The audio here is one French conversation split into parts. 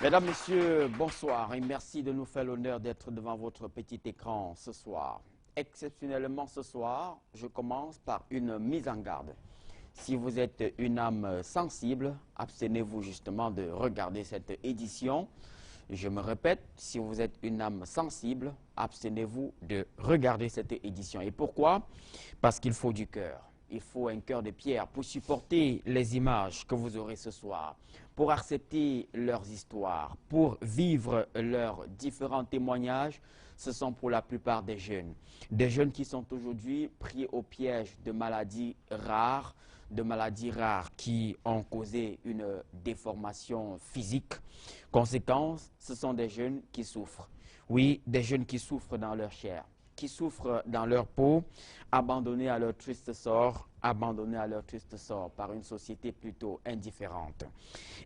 Mesdames, Messieurs, bonsoir et merci de nous faire l'honneur d'être devant votre petit écran ce soir. Exceptionnellement ce soir, je commence par une mise en garde. Si vous êtes une âme sensible, abstenez-vous justement de regarder cette édition. Je me répète, si vous êtes une âme sensible, abstenez-vous de regarder cette édition. Et pourquoi? Parce qu'il faut du cœur. Il faut un cœur de pierre pour supporter les images que vous aurez ce soir, pour accepter leurs histoires, pour vivre leurs différents témoignages. Ce sont pour la plupart des jeunes qui sont aujourd'hui pris au piège de maladies rares qui ont causé une déformation physique. Conséquence, ce sont des jeunes qui souffrent. Oui, des jeunes qui souffrent dans leur chair, qui souffrent dans leur peau, abandonnés à leur triste sort par une société plutôt indifférente.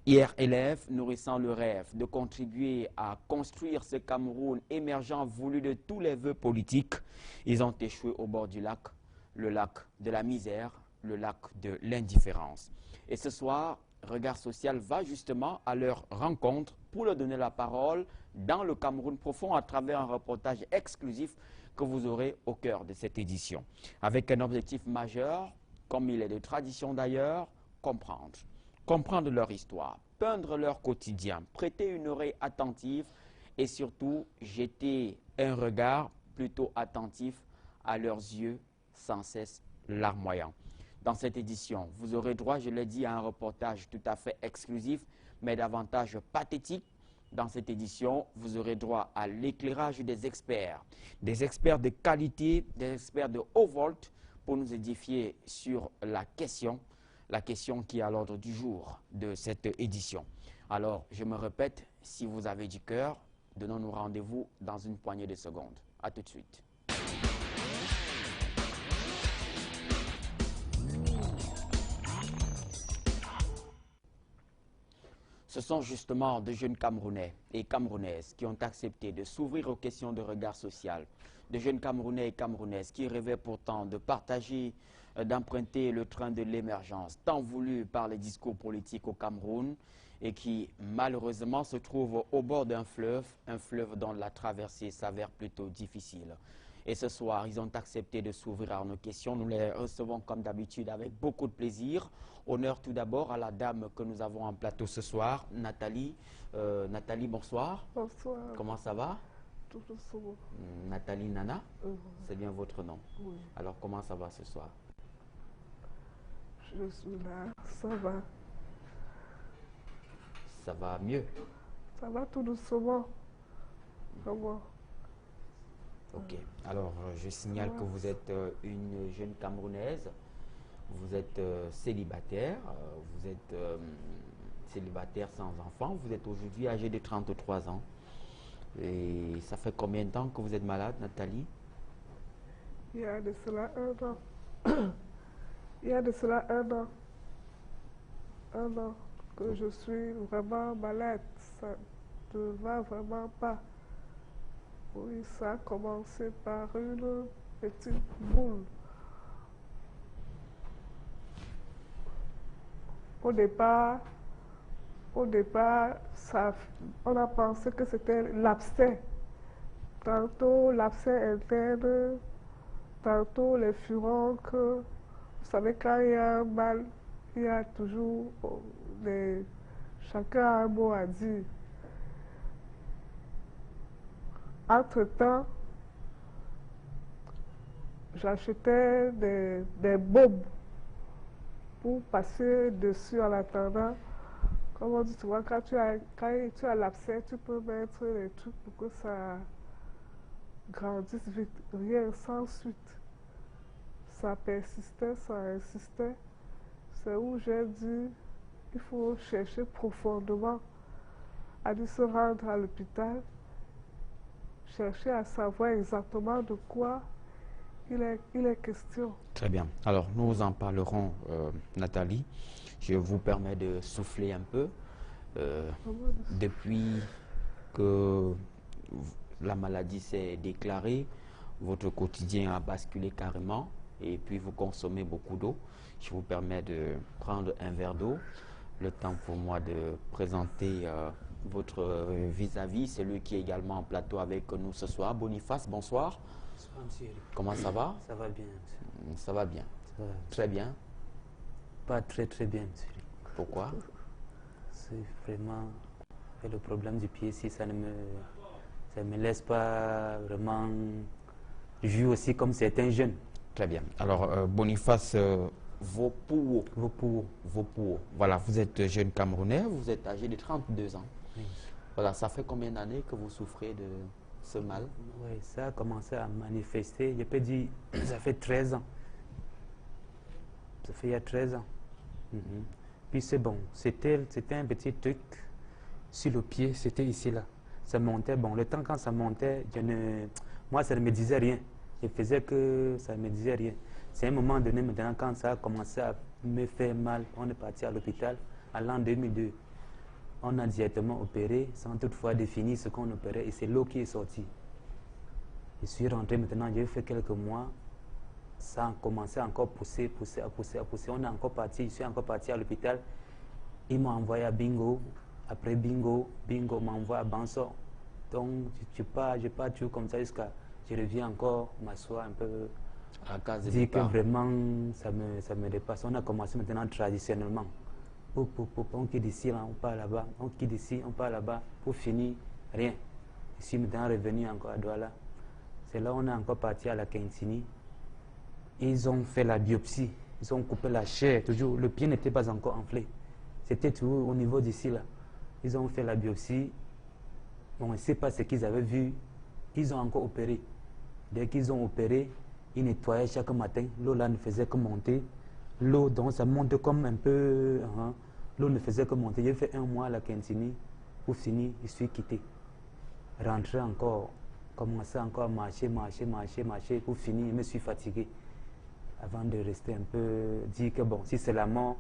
Hier, élèves nourrissant le rêve de contribuer à construire ce Cameroun émergent voulu de tous les vœux politiques, ils ont échoué au bord du lac, le lac de la misère, le lac de l'indifférence. Et ce soir, Regard Social va justement à leur rencontre pour leur donner la parole dans le Cameroun profond à travers un reportage exclusif que vous aurez au cœur de cette édition. Avec un objectif majeur, comme il est de tradition d'ailleurs, comprendre leur histoire, peindre leur quotidien, prêter une oreille attentive et surtout jeter un regard plutôt attentif à leurs yeux sans cesse larmoyants. Dans cette édition, vous aurez droit, je l'ai dit, à un reportage tout à fait exclusif, mais davantage pathétique. Dans cette édition, vous aurez droit à l'éclairage des experts de qualité, des experts de haut volt, pour nous édifier sur la question qui est à l'ordre du jour de cette édition. Alors, je me répète, si vous avez du cœur, donnons-nous rendez-vous dans une poignée de secondes. À tout de suite. Ce sont justement de jeunes Camerounais et Camerounaises qui ont accepté de s'ouvrir aux questions de regard social. De jeunes Camerounais et Camerounaises qui rêvaient pourtant de partager, d'emprunter le train de l'émergence, tant voulu par les discours politiques au Cameroun, et qui malheureusement se trouvent au bord d'un fleuve dont la traversée s'avère plutôt difficile. Et ce soir, ils ont accepté de s'ouvrir à nos questions. Nous les recevons comme d'habitude avec beaucoup de plaisir. Honneur tout d'abord à la dame que nous avons en plateau ce soir, Nathalie. Nathalie, bonsoir. Bonsoir. Comment ça va? Tout doucement. Nathalie Nana, c'est bien votre nom. Oui. Alors, comment ça va ce soir? Je suis là, ça va. Ça va mieux? Ça va tout doucement. Comment? Ok. Alors, je signale que vous êtes une jeune Camerounaise. Vous êtes célibataire. Vous êtes célibataire sans enfant. Vous êtes aujourd'hui âgé de 33 ans. Et ça fait combien de temps que vous êtes malade, Nathalie? Il y a de cela 1 an. Il y a de cela 1 an. 1 an que je suis vraiment malade. Ça ne va vraiment pas. Oui, ça a commencé par une petite boule. Au départ, on a pensé que c'était l'abcès. Tantôt l'abcès interne, tantôt les furoncles. Vous savez, quand il y a un mal, il y a toujours chacun a un mot à dire. Entre-temps, j'achetais des baumes pour passer dessus en attendant. Comme on dit, tu vois, quand tu as l'abcès, tu peux mettre les trucs pour que ça grandisse vite. Rien, sans suite. Ça persistait, ça insistait. C'est où j'ai dit, il faut chercher profondément. À dû se rendre à l'hôpital, chercher à savoir exactement de quoi il est question. Très bien. Alors, nous en parlerons, Nathalie. Je vous permets de souffler un peu. Depuis que la maladie s'est déclarée, votre quotidien a basculé carrément et puis vous consommez beaucoup d'eau. Je vous permets de prendre un verre d'eau. le temps pour moi de présenter votre vis-à-vis, celui qui est également en plateau avec nous ce soir. Boniface, bonsoir. Bonsoir, monsieur. Comment ça va? Ça va bien, monsieur. Ça va bien. Ça va. Très bien. Pas très bien, monsieur. Pourquoi? C'est vraiment le problème du pied, si ça ne me laisse pas vraiment jouer aussi comme certains jeunes. Très bien. Alors, Boniface Vopouo. Voilà, vous êtes jeune Camerounais, vous êtes âgé de 32 ans. Oui. Voilà, ça fait combien d'années que vous souffrez de ce mal? Oui, ça a commencé à manifester, je peux dire, ça fait 13 ans. Ça fait il y a 13 ans. Puis c'est bon, c'était un petit truc sur le pied, c'était ici là. Ça montait, bon, le temps quand ça montait, moi ça ne me disait rien. Je faisais que ça ne me disait rien. C'est un moment donné maintenant quand ça a commencé à me faire mal, on est parti à l'hôpital à l'an 2002. On a directement opéré sans toutefois définir ce qu'on opérait et c'est l'eau qui est sortie. Je suis rentré maintenant, j'ai fait quelques mois. Ça a commencé à encore pousser. On est encore parti, je suis encore parti à l'hôpital. Ils m'ont envoyé à Bingo. Après Bingo m'a envoyé à Banso. Donc, je pars toujours comme ça jusqu'à. Je reviens encore m'asseoir un peu. À la case de Dire que départ. vraiment, ça me dépasse. On a commencé maintenant traditionnellement. On quitte ici, on part là-bas. On quitte ici, on part là-bas. Pour finir, rien. Je suis maintenant revenu encore à Douala. C'est là où on est encore parti à la Kintini. Ils ont fait la biopsie, ils ont coupé la chair, toujours, le pied n'était pas encore enflé. C'était toujours au niveau d'ici là. Ils ont fait la biopsie, bon, on ne sait pas ce qu'ils avaient vu, ils ont encore opéré. Dès qu'ils ont opéré, ils nettoyaient chaque matin, l'eau là ne faisait que monter. L'eau, donc ça monte comme un peu, l'eau ne faisait que monter. J'ai fait un mois à la Kintini, pour finir, je suis quitté. Rentré encore, commencé encore à marcher, pour finir, je me suis fatigué. Avant de rester un peu, dire que bon, si c'est la mort,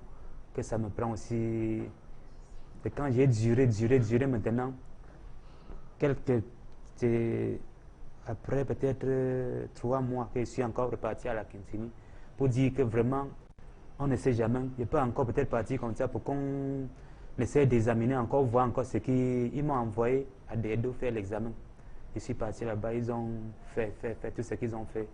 que ça me prend aussi. Et quand j'ai duré maintenant, après peut-être 3 mois que je suis encore reparti à la Kintini, pour dire que vraiment, on ne sait jamais. Je peux encore peut-être partir comme ça pour qu'on essaie d'examiner encore, voir encore ce qu'ils m'ont envoyé à Dedo faire l'examen. Je suis parti là-bas, ils ont fait tout ce qu'ils ont fait.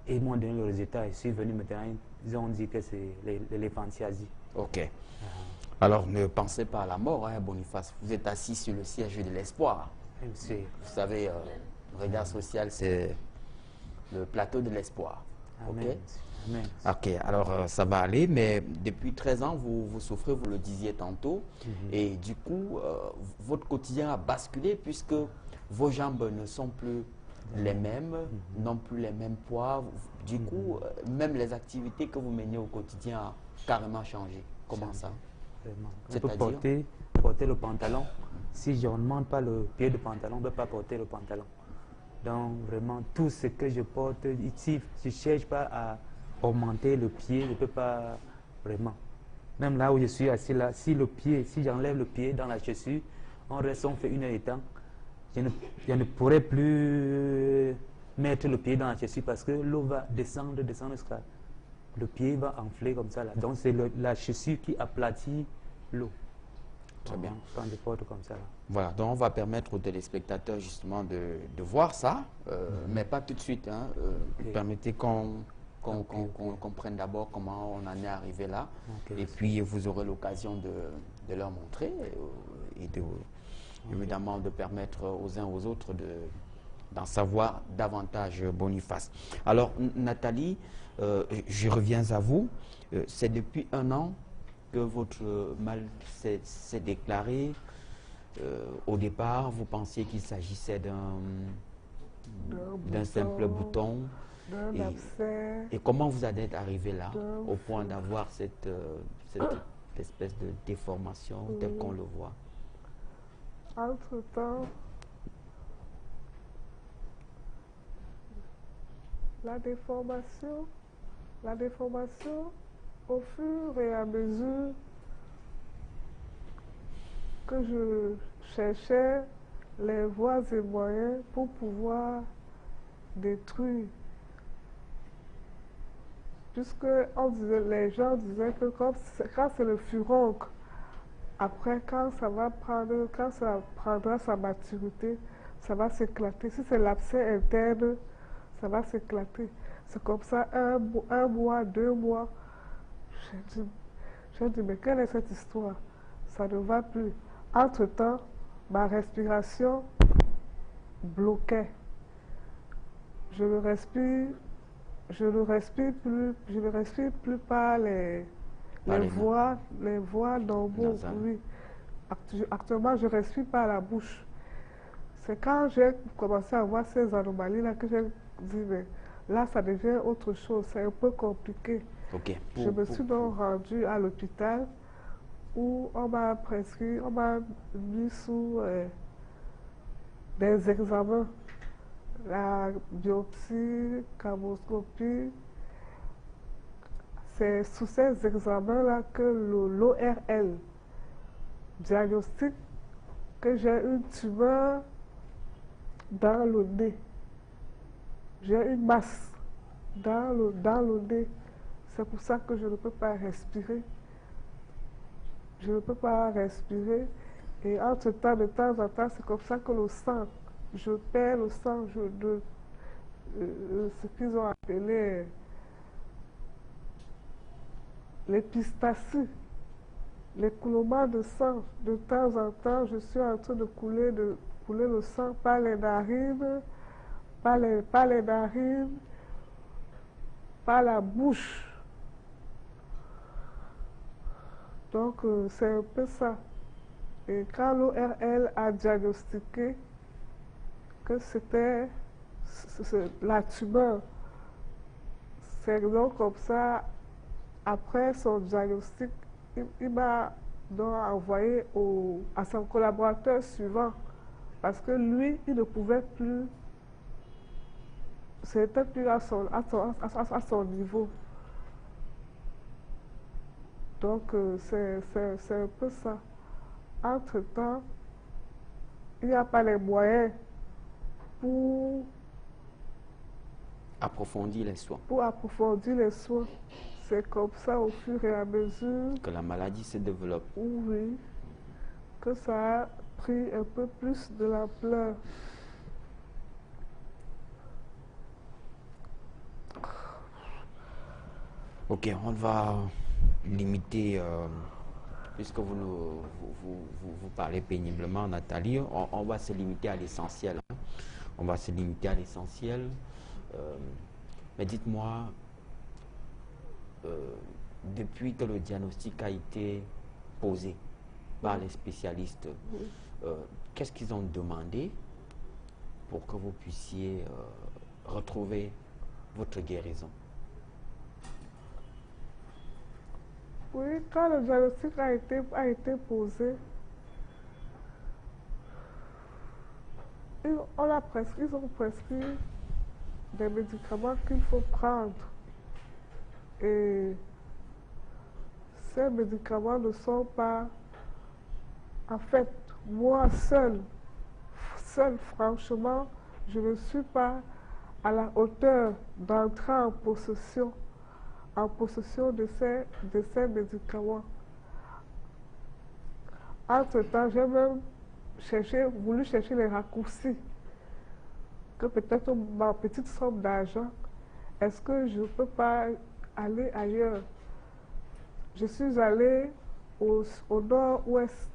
Et ils m'ont donné le résultat. Je suis venu maintenant, ils ont dit que c'est l'éléphantiasie. Ok. Alors, ne pensez pas à la mort, hein, Boniface. Vous êtes assis sur le siège de l'espoir. Oui, monsieur. Vous savez, regard social, c'est le plateau de l'espoir. Amen. Ok. Amen. Ok, alors ça va aller, mais depuis 13 ans, vous souffrez, vous le disiez tantôt, et du coup, votre quotidien a basculé puisque vos jambes ne sont plus les mêmes, non plus les mêmes poids. Du coup, même les activités que vous menez au quotidien ont carrément changé. Comment ça? Vraiment. On C'est-à-dire peut porter le pantalon. Si je ne monte pas le pied du pantalon, on ne peut pas porter le pantalon. Donc vraiment, tout ce que je porte ici, je ne cherche pas à augmenter le pied, je ne peux pas vraiment. Même là où je suis assis là, si j'enlève le pied dans la chaussure, on fait 1 heure de temps, je ne pourrai plus mettre le pied dans la chaussure parce que l'eau va descendre jusqu'à... Le pied va enfler comme ça là. Donc c'est la chaussure qui aplatit l'eau. Très bien. Quand je porte comme ça là. Voilà, donc on va permettre aux téléspectateurs justement de voir ça, mais pas tout de suite. Hein. Ok. Permettez qu'on comprenne d'abord comment on en est arrivé là, Ok. et puis vous aurez l'occasion de leur montrer et évidemment de permettre aux uns aux autres d'en savoir davantage, Boniface. Alors Nathalie, je reviens à vous. C'est depuis 1 an que votre mal s'est déclaré. Au départ, vous pensiez qu'il s'agissait d'un simple bouton. D'un abcès. Et comment vous en êtes arrivé là, d'un au point d'avoir cette espèce de déformation telle qu'on le voit? Entre-temps, la déformation, au fur et à mesure que je cherchais les voies et moyens pour pouvoir détruire. Puisque les gens disaient que quand c'est le furoncle après, quand ça prendra sa maturité, ça va s'éclater. Si c'est l'abcès interne, ça va s'éclater. C'est comme ça, un mois, 2 mois. J'ai dit, j'ai dit, mais quelle est cette histoire? Ça ne va plus. Entre-temps, ma respiration bloquait. Je ne respire plus par Par les voies normaux. nasales. Oui. Actuellement, je respire par la bouche. C'est quand j'ai commencé à voir ces anomalies-là que j'ai dit, mais là, ça devient autre chose. C'est un peu compliqué. Ok. Je me suis donc rendue à l'hôpital où on m'a mis sous des examens, la biopsie, camoscopie. C'est sous ces examens-là que l'ORL diagnostique que j'ai une tumeur dans le nez. J'ai une masse dans le nez. C'est pour ça que je ne peux pas respirer. Je ne peux pas respirer. Et entre-temps, de temps en temps, c'est comme ça que le sang, je perds le sang, ce qu'ils ont appelé l'épistaxie, l'écoulement de sang. De temps en temps, je suis en train de couler le sang par les narines, par les narines, par la bouche. Donc, c'est un peu ça. Et quand l'ORL a diagnostiqué que c'était la tumeur, c'est donc comme ça, après son diagnostic, il m'a donc envoyé à son collaborateur suivant, parce que lui, il ne pouvait plus, c'était plus à son niveau. Donc, c'est un peu ça. Entre-temps, il n'y a pas les moyens pour Approfondir les soins. approfondir les soins. C'est comme ça au fur et à mesure, Que la maladie se développe. oui, que ça a pris un peu plus de l'ampleur. Ok, on va limiter, puisque vous parlez péniblement, Nathalie, on va se limiter à l'essentiel. Hein. On va se limiter à l'essentiel. Mais dites-moi, depuis que le diagnostic a été posé par les spécialistes, qu'est-ce qu'ils ont demandé pour que vous puissiez retrouver votre guérison? Oui, quand le diagnostic a été posé, ils ont prescrit des médicaments qu'il faut prendre. Et ces médicaments ne sont pas, en fait, moi seul, franchement, je ne suis pas à la hauteur d'entrer en possession de ces médicaments. Entre-temps, j'ai même voulu chercher les raccourcis, que peut-être ma petite somme d'argent, est-ce que je ne peux pas aller ailleurs? Je suis allée au nord-ouest,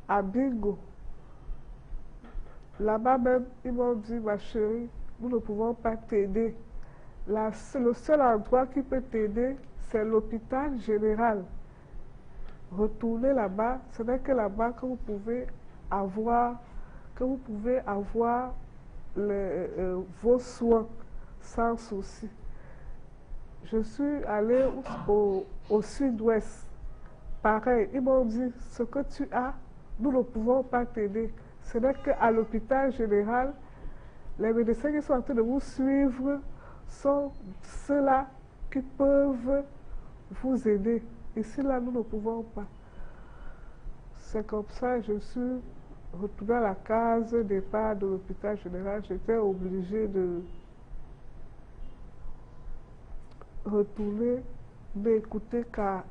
à Bingo. Là-bas même, ils m'ont dit, ma chérie, nous ne pouvons pas t'aider. Le seul endroit qui peut t'aider, c'est l'hôpital général. Retournez là-bas, ce n'est que là-bas que vous pouvez avoir, vos soins sans souci. Je suis allée au sud-ouest. Pareil, ils m'ont dit, ce que tu as, nous ne pouvons pas t'aider. Ce n'est qu'à l'hôpital général, les médecins qui sont en train de vous suivre sont ceux-là qui peuvent vous aider. Ici, là, nous ne pouvons pas. C'est comme ça, je suis retournée à la case départ de l'hôpital général. J'étais obligée de retourner, d'écouter car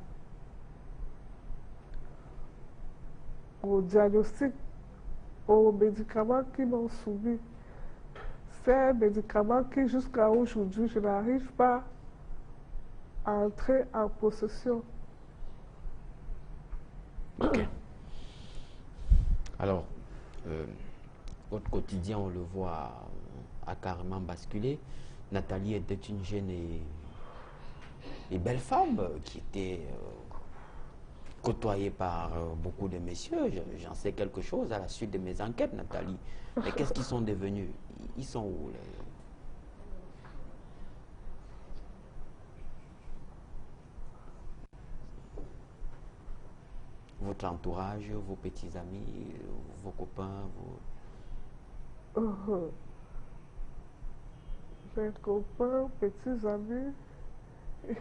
au diagnostic, aux médicaments qui m'ont soumis. C'est un médicament qui, jusqu'à aujourd'hui, je n'arrive pas à entrer en possession. Ok. Alors, votre quotidien, on le voit, a carrément basculé. Nathalie était une jeune et belle femme qui était côtoyée par beaucoup de messieurs. J'en sais quelque chose à la suite de mes enquêtes, Nathalie. Mais qu'est-ce qu'ils sont devenus? Ils sont où votre entourage, vos petits amis, vos copains, Mes copains, petits amis,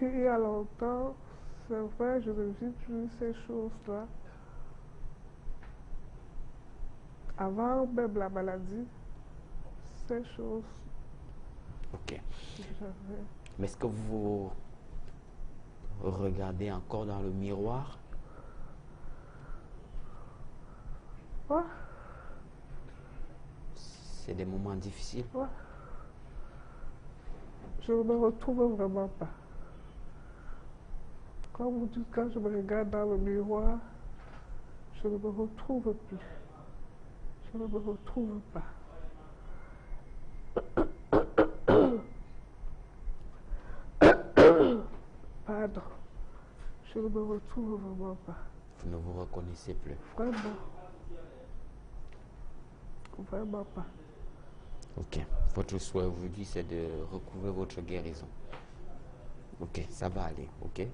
il y a longtemps, c'est vrai, je ne vis plus ces choses-là. Avant même la maladie, ces choses. Ok. Mais est-ce que vous regardez encore dans le miroir? Ouais. C'est des moments difficiles. Ouais. Je ne me retrouve vraiment pas. Comme vous dites, quand je me regarde dans le miroir, je ne me retrouve plus. Je ne me retrouve pas. Pardon. Je ne me retrouve vraiment pas. Vous ne vous reconnaissez plus. Vraiment. Vraiment pas. Ok. Votre souhait aujourd'hui, c'est de recouvrer votre guérison. Ok, ça va aller, ok?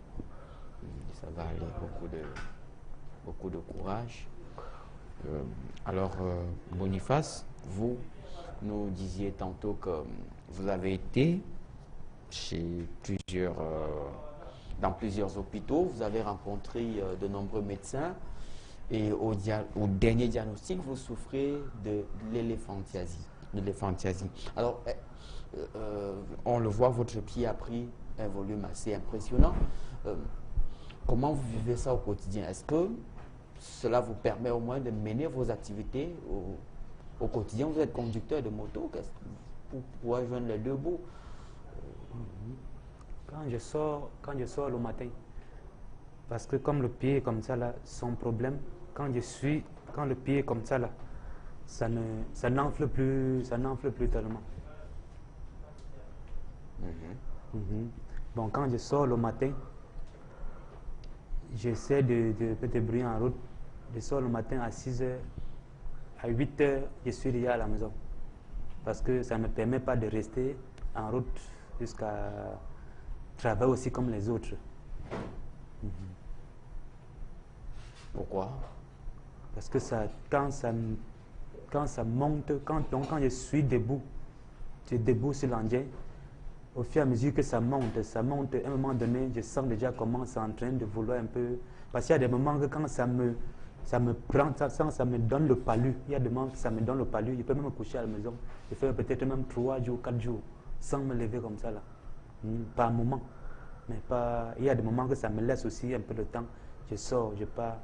Ça va aller, beaucoup de courage. Alors, Boniface, vous nous disiez tantôt que vous avez été chez dans plusieurs hôpitaux, vous avez rencontré de nombreux médecins et au dernier diagnostic, vous souffrez de l'éléphantiasie. Alors, on le voit, votre pied a pris un volume assez impressionnant. Comment vous vivez ça au quotidien? Est-ce que cela vous permet au moins de mener vos activités au quotidien? Vous êtes conducteur de moto, pour pouvoir joindre les deux bouts? Quand je sors le matin, parce que comme le pied est comme ça là, son problème, quand le pied est comme ça là, ça n'enfle plus tellement. Bon, quand je sors le matin, j'essaie de me débrouiller en route. Je sors le matin à 6 h, à 8 h, je suis déjà à la maison. Parce que ça ne me permet pas de rester en route jusqu'à travailler aussi comme les autres. Pourquoi? Parce que quand ça monte, quand je suis debout sur l'engin, au fur et à mesure que ça monte, à un moment donné, je sens déjà comment c'est en train de vouloir un peu... Parce qu'il y a des moments que quand ça me prend, ça me donne le palu. Il y a des moments que ça me donne le palu. Je peux même me coucher à la maison. Je fais peut-être même 3 jours, 4 jours, sans me lever comme ça là. Par moment. Mais pas... Il y a des moments que ça me laisse aussi un peu de temps. Je sors, je pars,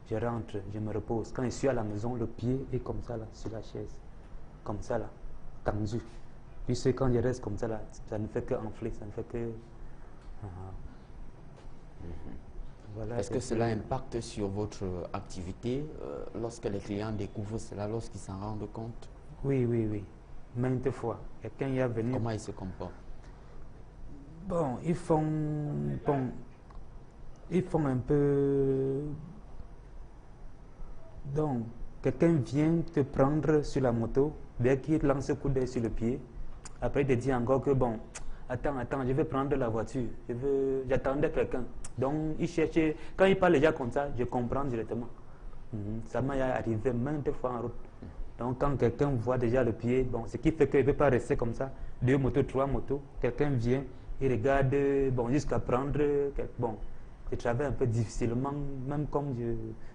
je rentre, je me repose. Quand je suis à la maison, le pied est comme ça là, sur la chaise. Comme ça là, tendu. Puis quand je reste comme ça là, ça ne fait que enfler, ça ne fait que... Voilà. Est-ce que cela impacte sur votre activité lorsque les clients découvrent cela, lorsqu'ils s'en rendent compte? Oui. Maintes fois. Quelqu'un y est venu. Comment ils se comportent? Bon, ils font un peu... Donc, quelqu'un vient te prendre sur la moto, dès qu'il lance un coup d'œil sur le pied, après il te dit encore que bon, attends, je vais prendre la voiture, j'attendais quelqu'un. Donc, il cherchait, quand il parle déjà comme ça, je comprends directement. Ça m'est arrivé maintes fois en route. Donc, quand quelqu'un voit déjà le pied, bon, ce qui fait qu'il ne peut pas rester comme ça, 2 motos, 3 motos, quelqu'un vient, il regarde, bon, jusqu'à prendre, bon, je travaille un peu difficilement, même comme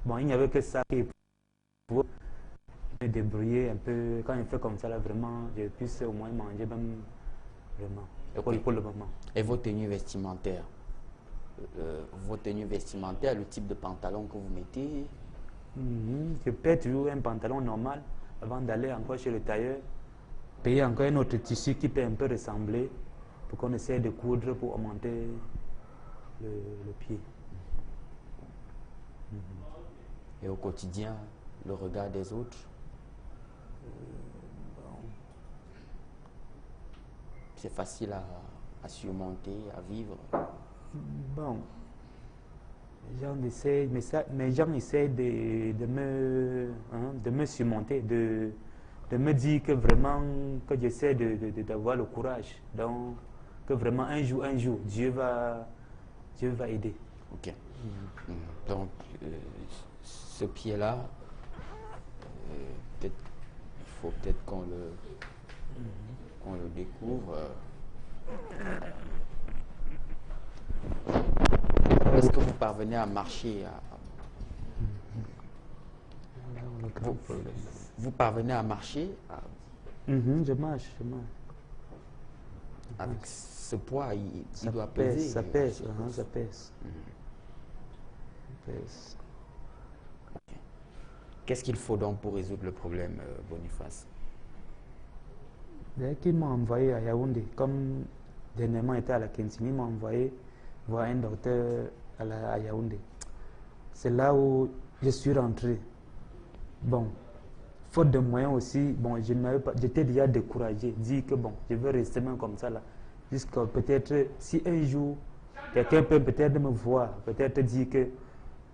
bon, il n'y avait que ça qui pour me débrouiller un peu. Quand il fait comme ça, là, vraiment, je puisse au moins manger, même, vraiment, pour le moment. Et vos tenues vestimentaires? Le type de pantalon que vous mettez? Je paie toujours un pantalon normal avant d'aller encore chez le tailleur. Payer encore un autre tissu qui peut un peu ressembler pour qu'on essaie de coudre pour augmenter le pied. Et au quotidien, le regard des autres? C'est facile à surmonter, à vivre? Bon, mes gens essaient de me surmonter, de me dire que vraiment, que j'essaie d'avoir le courage. Donc, que vraiment un jour, Dieu va aider. Ok. Donc, ce pied-là, il faut peut-être qu'on le découvre. Est-ce que vous parvenez à marcher vous parvenez à marcher Je marche. avec ce poids, il doit pèse, peser. ça pèse. Ça pèse. Qu'est-ce qu'il faut donc pour résoudre le problème, Boniface? Dès qu'ils m'ont envoyé à Yaoundé, comme dernièrement j'étais à la Kensini, ils m'ont envoyé voir un docteur à Yaoundé. C'est là où je suis rentré. Bon, faute de moyens aussi, bon, j'étais déjà découragé, dit que bon, je veux rester même comme ça là. Jusqu'à peut-être, si un jour, quelqu'un peut peut-être me voir, peut-être dire que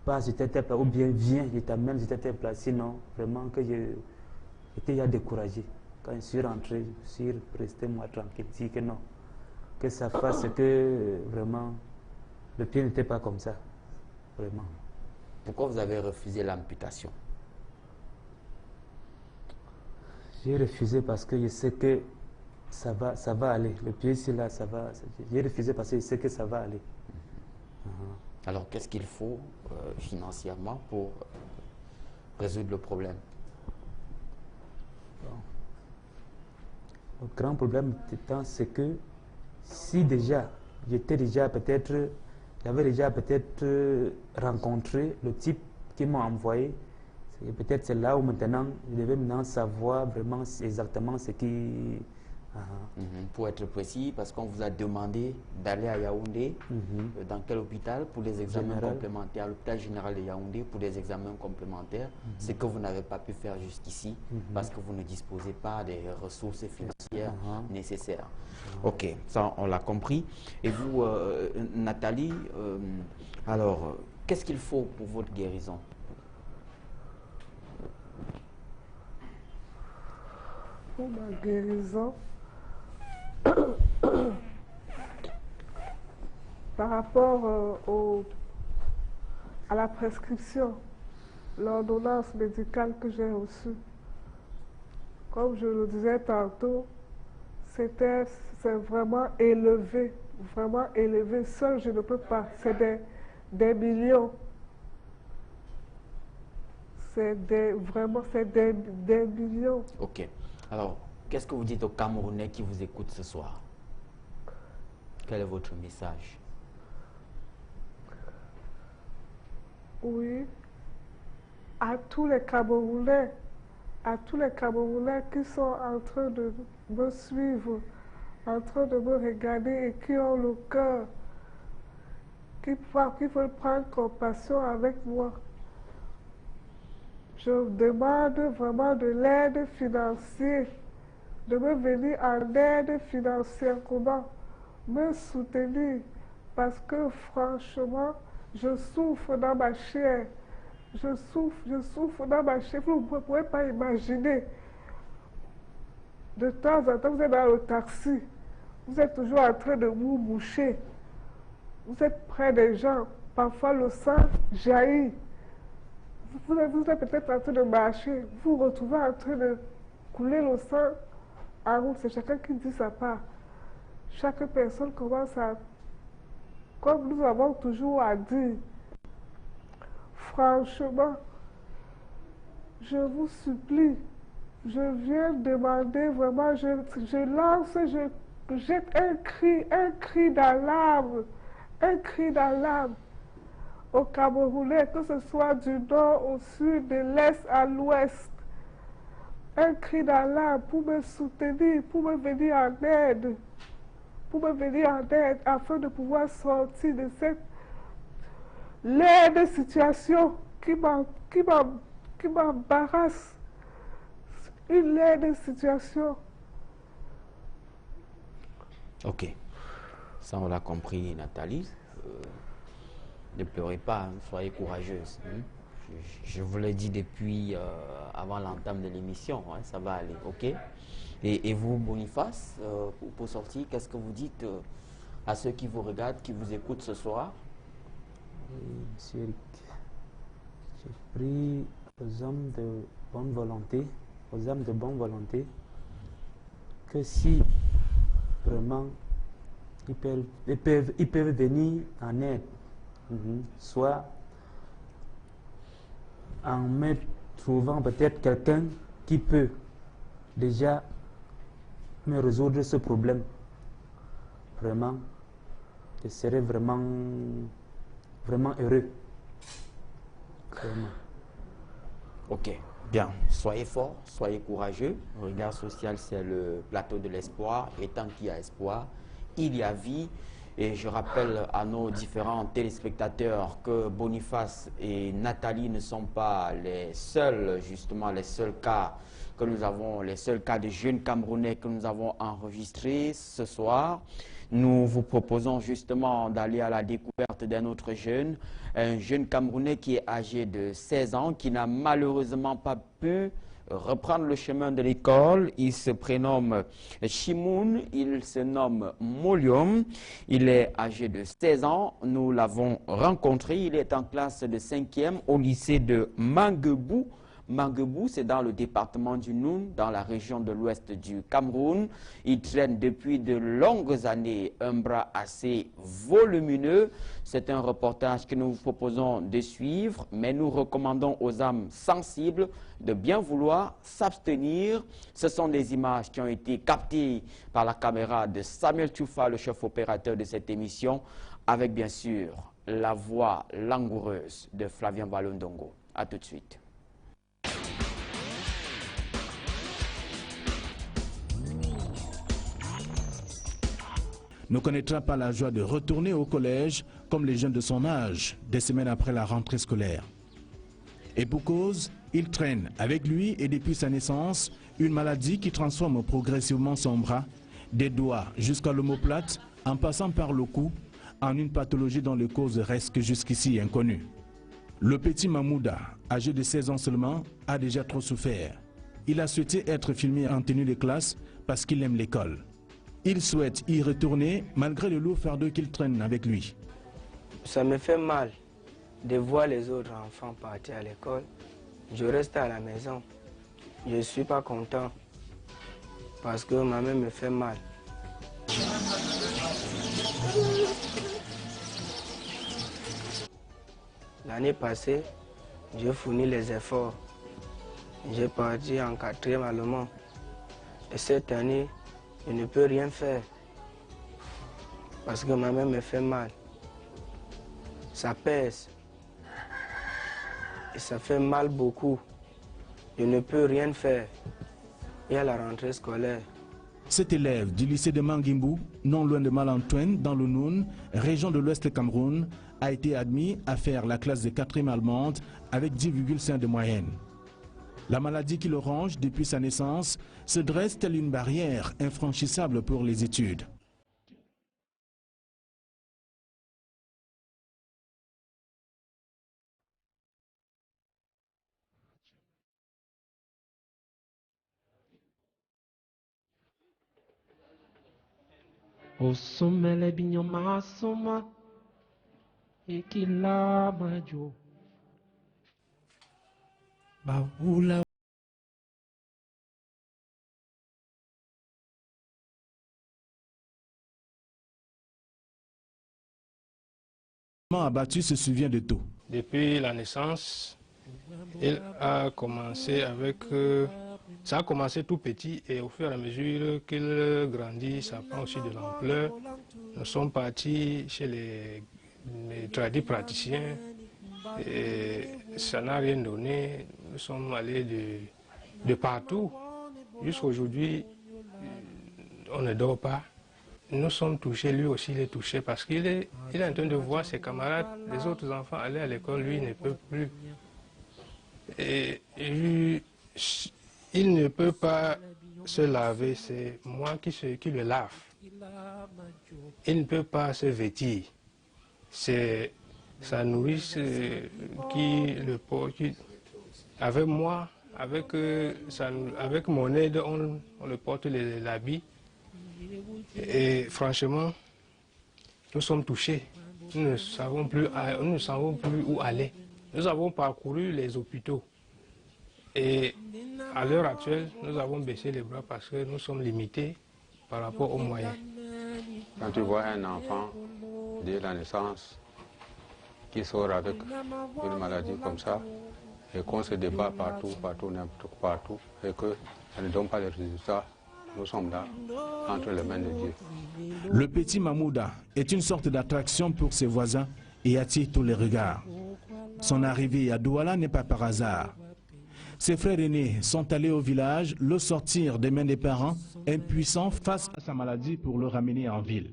passe sur telle place, ou bien viens, je t'amène sur telle place, sinon, vraiment que j'étais déjà découragé. Quand je suis rentré, je suis resté moi tranquille, dit que non, que ça fasse que vraiment, le pied n'était pas comme ça, vraiment. Pourquoi vous avez refusé l'amputation? J'ai refusé parce que je sais que ça va aller. Le pied ici là, ça va. J'ai refusé parce que je sais que ça va aller. Alors, qu'est-ce qu'il faut financièrement pour résoudre le problème? Le grand problème étant, c'est que si déjà, j'avais déjà peut-être rencontré le type qui m'a envoyé, peut-être c'est là où maintenant, je devais maintenant savoir vraiment exactement ce qui... Pour être précis, parce qu'on vous a demandé d'aller à Yaoundé, dans quel hôpital? Pour les examens complémentaires, à l'hôpital général de Yaoundé, pour des examens complémentaires, ce que vous n'avez pas pu faire jusqu'ici, parce que vous ne disposez pas des ressources financières nécessaires. Ok, ça on l'a compris. Et vous, Nathalie, alors, qu'est-ce qu'il faut pour votre guérison? Pour ma guérison, par rapport à la prescription, l'ordonnance médicale que j'ai reçue, comme je le disais tantôt, c'est vraiment élevé, vraiment élevé. Seul, je ne peux pas. C'est des millions. Vraiment, c'est des millions. Ok. Alors, qu'est-ce que vous dites aux Camerounais qui vous écoutent ce soir? Quel est votre message? Oui, à tous les Camerounais qui sont en train de me suivre, en train de me regarder et qui ont le cœur, qui veulent prendre compassion avec moi. Je demande vraiment de l'aide financière, de me venir en aide financière, comment me soutenir, parce que franchement, je souffre dans ma chair. Je souffre dans ma chair. Vous ne pouvez pas imaginer. De temps en temps, vous êtes dans le taxi. Vous êtes toujours en train de vous moucher. Vous êtes près des gens. Parfois, le sang jaillit. Vous êtes peut-être en train de marcher. Vous vous retrouvez en train de couler le sang en route. C'est chacun qui dit sa part. Chaque personne commence à... Comme nous avons toujours à dire, franchement, je vous supplie, je viens demander vraiment, je lance, je jette un cri d'alarme, aux Camerounais, que ce soit du nord au sud, de l'est à l'ouest, un cri d'Allah pour me soutenir, pour me venir en aide, afin de pouvoir sortir de cette laide situation qui m'embarrasse. Une laide situation. Ok, ça on l'a compris, Nathalie. Ne pleurez pas, hein, soyez courageuse. Hein. Je vous l'ai dit depuis avant l'entame de l'émission, hein, ça va aller, ok? Et vous, Boniface, pour sortir, qu'est-ce que vous dites à ceux qui vous regardent, qui vous écoutent ce soir? Monsieur Eric, j'ai pris aux hommes de bonne volonté, que si vraiment ils peuvent venir en aide, soit en me trouvant peut-être quelqu'un qui peut déjà me résoudre ce problème. Vraiment, je serais vraiment heureux. Vraiment. Ok, bien. Soyez forts, soyez courageux. Le regard social, c'est le plateau de l'espoir. Et tant qu'il y a espoir, il y a vie. Et je rappelle à nos différents téléspectateurs que Boniface et Nathalie ne sont pas les seuls cas que nous avons, les seuls cas de jeunes Camerounais que nous avons enregistrés ce soir. Nous vous proposons justement d'aller à la découverte d'un autre jeune, un jeune Camerounais qui est âgé de 16 ans, qui n'a malheureusement pas pu reprendre le chemin de l'école. Il se prénomme Shimoun, il se nomme Molium, il est âgé de 16 ans, nous l'avons rencontré, il est en classe de 5e au lycée de Manguebou. Manguebou, c'est dans le département du Noun, dans la région de l'ouest du Cameroun. Il traîne depuis de longues années un bras assez volumineux. C'est un reportage que nous vous proposons de suivre, mais nous recommandons aux âmes sensibles de bien vouloir s'abstenir. Ce sont des images qui ont été captées par la caméra de Samuel Tchoufa, le chef opérateur de cette émission, avec bien sûr la voix langoureuse de Flavien Balondongo. A tout de suite. Ne connaîtra pas la joie de retourner au collège comme les jeunes de son âge, des semaines après la rentrée scolaire. Et pour cause, il traîne avec lui et depuis sa naissance une maladie qui transforme progressivement son bras, des doigts jusqu'à l'omoplate, en passant par le cou, en une pathologie dont les causes restent jusqu'ici inconnues. Le petit Mahmouda, âgé de 16 ans seulement, a déjà trop souffert. Il a souhaité être filmé en tenue de classe parce qu'il aime l'école. Il souhaite y retourner malgré le lourd fardeau qu'il traîne avec lui. Ça me fait mal de voir les autres enfants partir à l'école. Je reste à la maison. Je ne suis pas content parce que ma mère me fait mal. L'année passée, j'ai fourni les efforts. J'ai parti en 4e allemand. Et cette année, je ne peux rien faire parce que ma mère me fait mal. Ça pèse et ça fait mal beaucoup. Je ne peux rien faire. Et à la rentrée scolaire. Cet élève du lycée de Manguimbou, non loin de Malantoine, dans le Noun, région de l'Ouest du Cameroun, a été admis à faire la classe de 4e allemande avec 10,5 de moyenne. La maladie qui le ronge depuis sa naissance se dresse telle une barrière infranchissable pour les études. Osomele binyoma soma ekila majo Baoula Abattu se souvient de tout. Depuis la naissance, il a commencé avec... ça a commencé tout petit et au fur et à mesure qu'il grandit, ça prend aussi de l'ampleur. Nous sommes partis chez les tradis praticiens Et ça n'a rien donné. Nous sommes allés de partout. Jusqu'à aujourd'hui, on ne dort pas. Nous sommes touchés, lui aussi il est touché parce qu'il est en train de voir ses camarades, les autres enfants aller à l'école, lui il ne peut plus. Et il ne peut pas se laver, c'est moi qui le lave. Il ne peut pas se vêtir. C'est sa nourrice qui le porte. Avec moi, avec mon aide, on le porte l'habit. Et franchement, nous sommes touchés. Nous ne savons plus où aller. Nous avons parcouru les hôpitaux. Et à l'heure actuelle, nous avons baissé les bras parce que nous sommes limités par rapport aux moyens. Quand tu vois un enfant dès la naissance qui sort avec une maladie comme ça, et qu'on se débat partout, n'importe partout, et que ça ne donne pas de résultats, nous sommes là, entre les mains de Dieu. Le petit Mamouda est une sorte d'attraction pour ses voisins et attire tous les regards. Son arrivée à Douala n'est pas par hasard. Ses frères aînés sont allés au village le sortir des mains des parents, impuissants face à sa maladie pour le ramener en ville.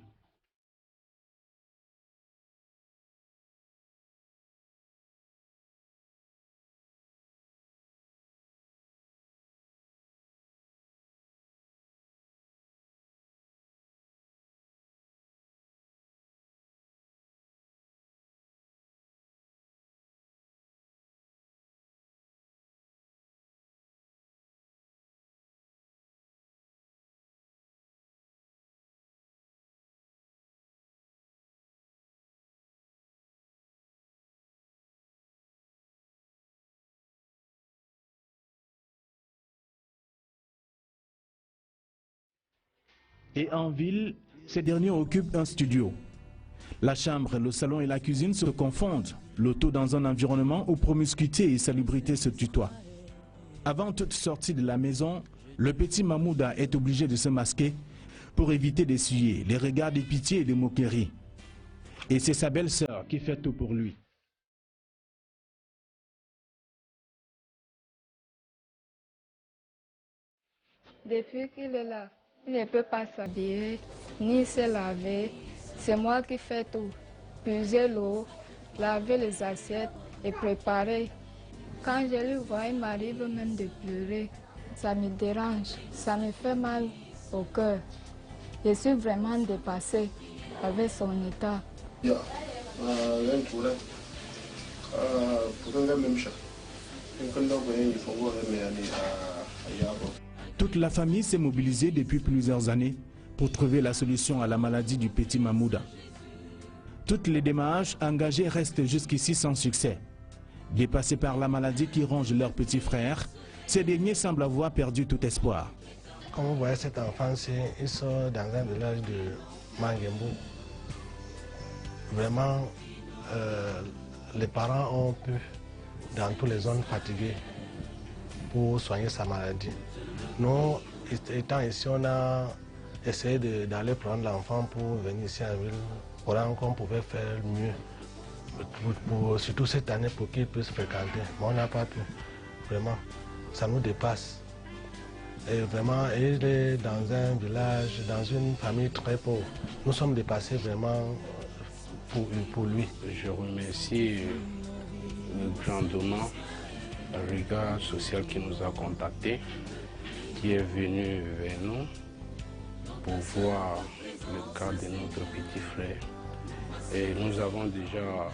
Et en ville, ces derniers occupent un studio. La chambre, le salon et la cuisine se confondent, le tout dans un environnement où promiscuité et salubrité se tutoient. Avant toute sortie de la maison, le petit Mamouda est obligé de se masquer pour éviter d'essuyer les regards de pitié et de moquerie. Et c'est sa belle-sœur qui fait tout pour lui. Depuis qu'il est là, il ne peut pas s'habiller, ni se laver. C'est moi qui fais tout. Puiser l'eau, laver les assiettes et préparer. Quand je lui vois, il m'arrive même de pleurer. Ça me dérange, ça me fait mal au cœur. Je suis vraiment dépassée avec son état. Toute la famille s'est mobilisée depuis plusieurs années pour trouver la solution à la maladie du petit Mamouda. Toutes les démarches engagées restent jusqu'ici sans succès. Dépassés par la maladie qui ronge leur petit frère, ces derniers semblent avoir perdu tout espoir. Comme vous voyez cet enfant, il sort dans un village de Mangembo. Vraiment, les parents ont pu, dans toutes les zones fatiguées, pour soigner sa maladie. Nous, étant ici, on a essayé d'aller prendre l'enfant pour venir ici en ville, pour qu'on pouvait faire mieux. Surtout cette année, pour qu'il puisse fréquenter. Mais on n'a pas pu. Vraiment, ça nous dépasse. Et vraiment, il est dans un village, dans une famille très pauvre. Nous sommes dépassés vraiment pour lui. Je remercie grandement le regard social qui nous a contactés, qui est venu vers nous pour voir le cas de notre petit frère. Et nous avons déjà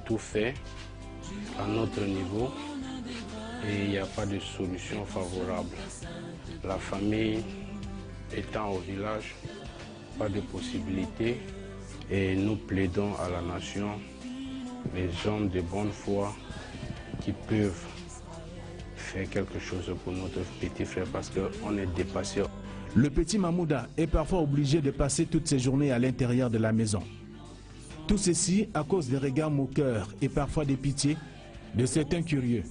tout fait à notre niveau et il n'y a pas de solution favorable. La famille étant au village, pas de possibilité et nous plaidons à la nation, les hommes de bonne foi qui peuvent faire quelque chose pour notre petit frère parce qu'on est dépassé. Le petit Mamouda est parfois obligé de passer toutes ses journées à l'intérieur de la maison. Tout ceci à cause des regards moqueurs et parfois des pitiés de certains curieux.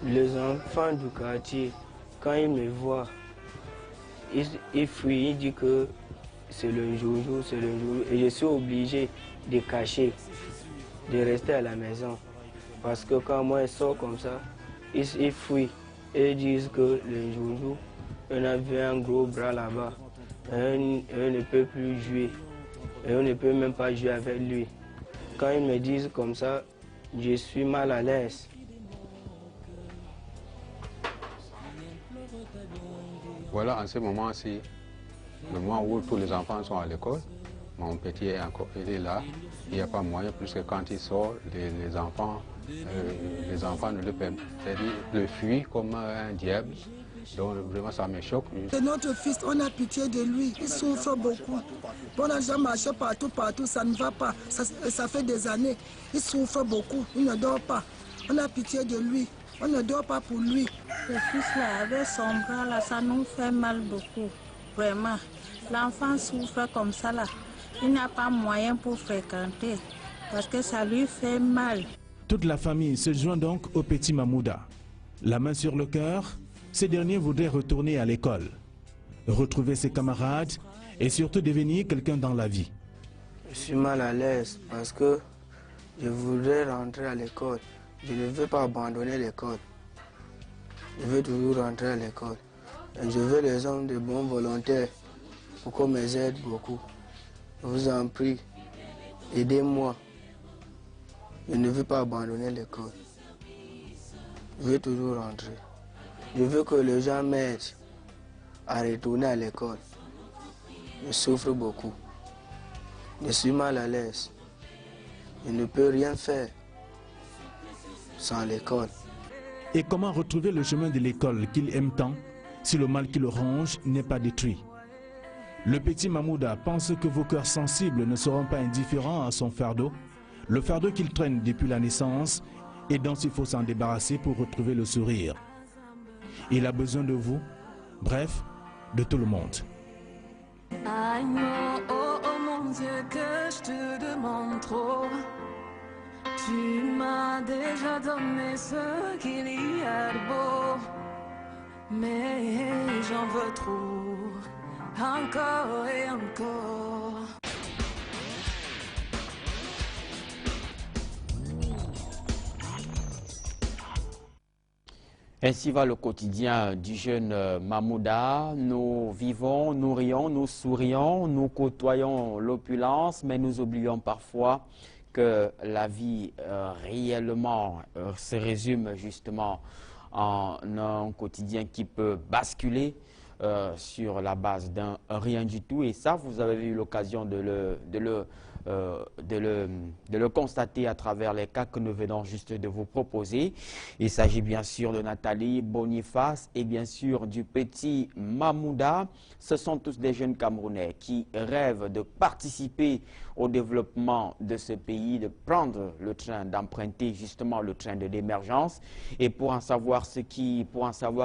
Les enfants du quartier, quand ils me voient, il fuit, il dit que c'est le joujou, c'est le joujou. Et je suis obligé de cacher, de rester à la maison. Parce que quand moi je sors comme ça, ils fuient et ils disent que le joujou, on a vu un gros bras là-bas. On ne peut plus jouer. Et on ne peut même pas jouer avec lui. Quand ils me disent comme ça, je suis mal à l'aise. Voilà, en ce moment-ci, le moment où tous les enfants sont à l'école, mon petit est encore, il est là. Il n'y a pas moyen, puisque quand il sort, les enfants ne le permettent. C'est-à-dire, le fuit comme un diable. Donc vraiment, ça me choque. C'est notre fils, on a pitié de lui, il souffre beaucoup. On a déjà marché partout, ça ne va pas. Ça fait des années, il souffre beaucoup, il ne dort pas. On a pitié de lui, on ne dort pas pour lui. Le fils là, avec son bras là, ça nous fait mal beaucoup, vraiment. L'enfant souffre comme ça là, il n'a pas moyen pour fréquenter, parce que ça lui fait mal. Toute la famille se joint donc au petit Mamouda. La main sur le cœur, ce dernier voudrait retourner à l'école, retrouver ses camarades et surtout devenir quelqu'un dans la vie. Je suis mal à l'aise parce que je voudrais rentrer à l'école. Je ne veux pas abandonner l'école. Je veux toujours rentrer à l'école. Je veux les hommes de bons volontaires pour qu'on m'aide beaucoup. Je vous en prie, aidez-moi. Je ne veux pas abandonner l'école. Je veux toujours rentrer. Je veux que les gens m'aident à retourner à l'école. Je souffre beaucoup. Je suis mal à l'aise. Je ne peux rien faire sans l'école. Et comment retrouver le chemin de l'école qu'il aime tant si le mal qui le ronge n'est pas détruit? Le petit Mamouda pense que vos cœurs sensibles ne seront pas indifférents à son fardeau, le fardeau qu'il traîne depuis la naissance et dont il faut s'en débarrasser pour retrouver le sourire. Il a besoin de vous, bref, de tout le monde. I know, oh, oh mon Dieu, que je te demande trop. Tu m'as déjà donné ce qu'il y a de beau, mais j'en veux trop, encore et encore. Ainsi va le quotidien du jeune Mamouda. Nous vivons, nous rions, nous sourions, nous côtoyons l'opulence, mais nous oublions parfois que la vie réellement se résume justement en un quotidien qui peut basculer sur la base d'un rien du tout. Et ça, vous avez eu l'occasion de le constater à travers les cas que nous venons juste de vous proposer. Il s'agit bien sûr de Nathalie, Boniface et bien sûr du petit Mamouda. Ce sont tous des jeunes Camerounais qui rêvent de participer au développement de ce pays, de prendre le train, d'emprunter justement le train de l'émergence. Et pour en savoir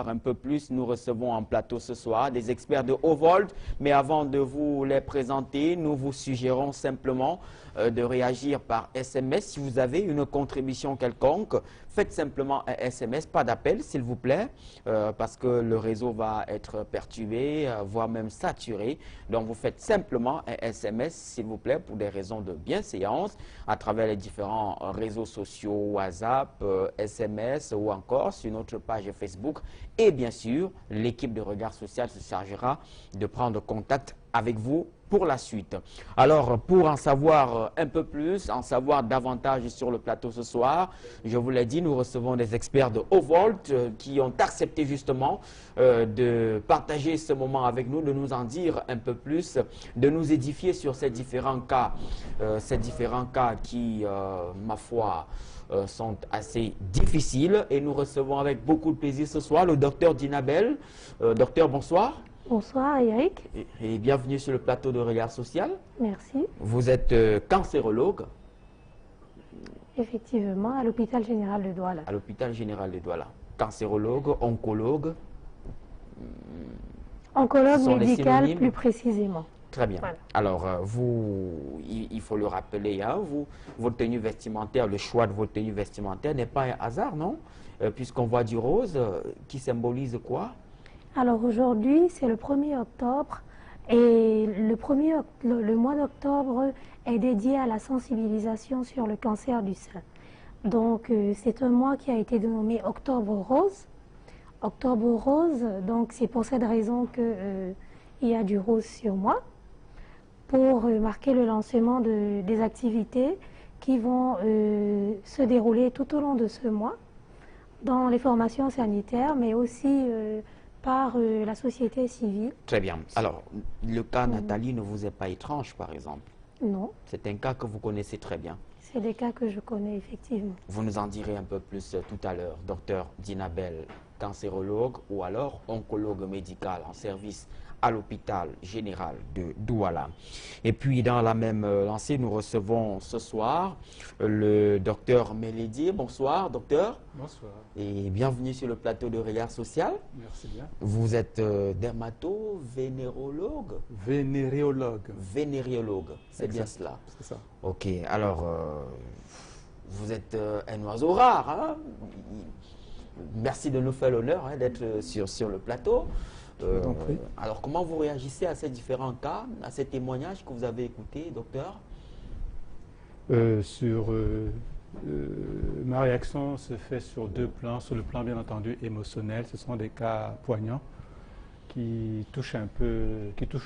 un peu plus, nous recevons en plateau ce soir des experts de haut vol. Mais avant de vous les présenter, nous vous suggérons simplement de réagir par SMS. Si vous avez une contribution quelconque, faites simplement un SMS, pas d'appel s'il vous plaît, parce que le réseau va être perturbé, voire même saturé. Donc vous faites simplement un SMS s'il vous plaît pour des raisons de bienséance à travers les différents réseaux sociaux, WhatsApp, SMS ou encore sur notre page Facebook. Et bien sûr, l'équipe de Regard Social se chargera de prendre contact avec vous pour la suite. Alors, pour en savoir un peu plus, en savoir davantage sur le plateau ce soir, je vous l'ai dit, nous recevons des experts de haut volt qui ont accepté justement de partager ce moment avec nous, de nous en dire un peu plus, de nous édifier sur ces différents cas qui, ma foi, sont assez difficiles. Et nous recevons avec beaucoup de plaisir ce soir le docteur Dinabel. Docteur, bonsoir. Bonsoir Eric. Et bienvenue sur le plateau de Regard Social. Merci. Vous êtes cancérologue. Effectivement, à l'hôpital général de Douala. À l'hôpital général de Douala. Cancérologue, oncologue. Oncologue médical plus précisément. Très bien. Voilà. Alors, il faut le rappeler, hein, votre tenue vestimentaire, le choix de votre tenue vestimentaire n'est pas un hasard, non? Puisqu'on voit du rose, qui symbolise quoi? Alors aujourd'hui, c'est le 1er octobre et le mois d'octobre est dédié à la sensibilisation sur le cancer du sein. Donc c'est un mois qui a été dénommé Octobre Rose. Octobre Rose, donc c'est pour cette raison qu'il y a du rose sur moi, pour marquer le lancement des activités qui vont se dérouler tout au long de ce mois, dans les formations sanitaires, mais aussi par la société civile. Très bien. Alors, le cas Nathalie ne vous est pas étrange, par exemple? Non. C'est un cas que vous connaissez très bien. C'est des cas que je connais, effectivement. Vous nous en direz un peu plus tout à l'heure, docteur Dinabel, cancérologue ou alors oncologue médical en service à l'hôpital général de Douala. Et puis, dans la même lancée, nous recevons ce soir le docteur Mélédier. Bonsoir, docteur. Bonsoir. Et bienvenue sur le plateau de Regard Social. Merci bien. Vous êtes dermato-vénérologue? Vénéréologue. Vénéréologue, c'est bien cela. C'est ça. Ok, alors, vous êtes un oiseau rare, hein? Merci de nous faire l'honneur d'être sur le plateau. Alors, comment vous réagissez à ces différents cas, à ces témoignages que vous avez écoutés, docteur? Ma réaction se fait sur deux plans. Sur le plan, bien entendu, émotionnel. Ce sont des cas poignants qui touchent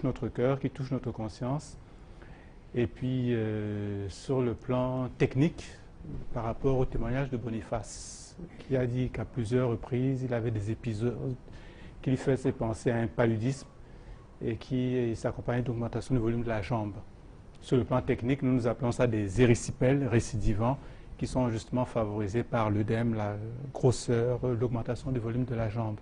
notre cœur, qui touchent notre conscience. Et puis, sur le plan technique, par rapport au témoignage de Boniface, qui a dit qu'à plusieurs reprises, il avait des épisodes qui lui faisaient penser à un paludisme et qui s'accompagnait d'augmentation du volume de la jambe. Sur le plan technique, nous appelons ça des érysipèles récidivants qui sont justement favorisés par l'œdème, la grosseur, l'augmentation du volume de la jambe.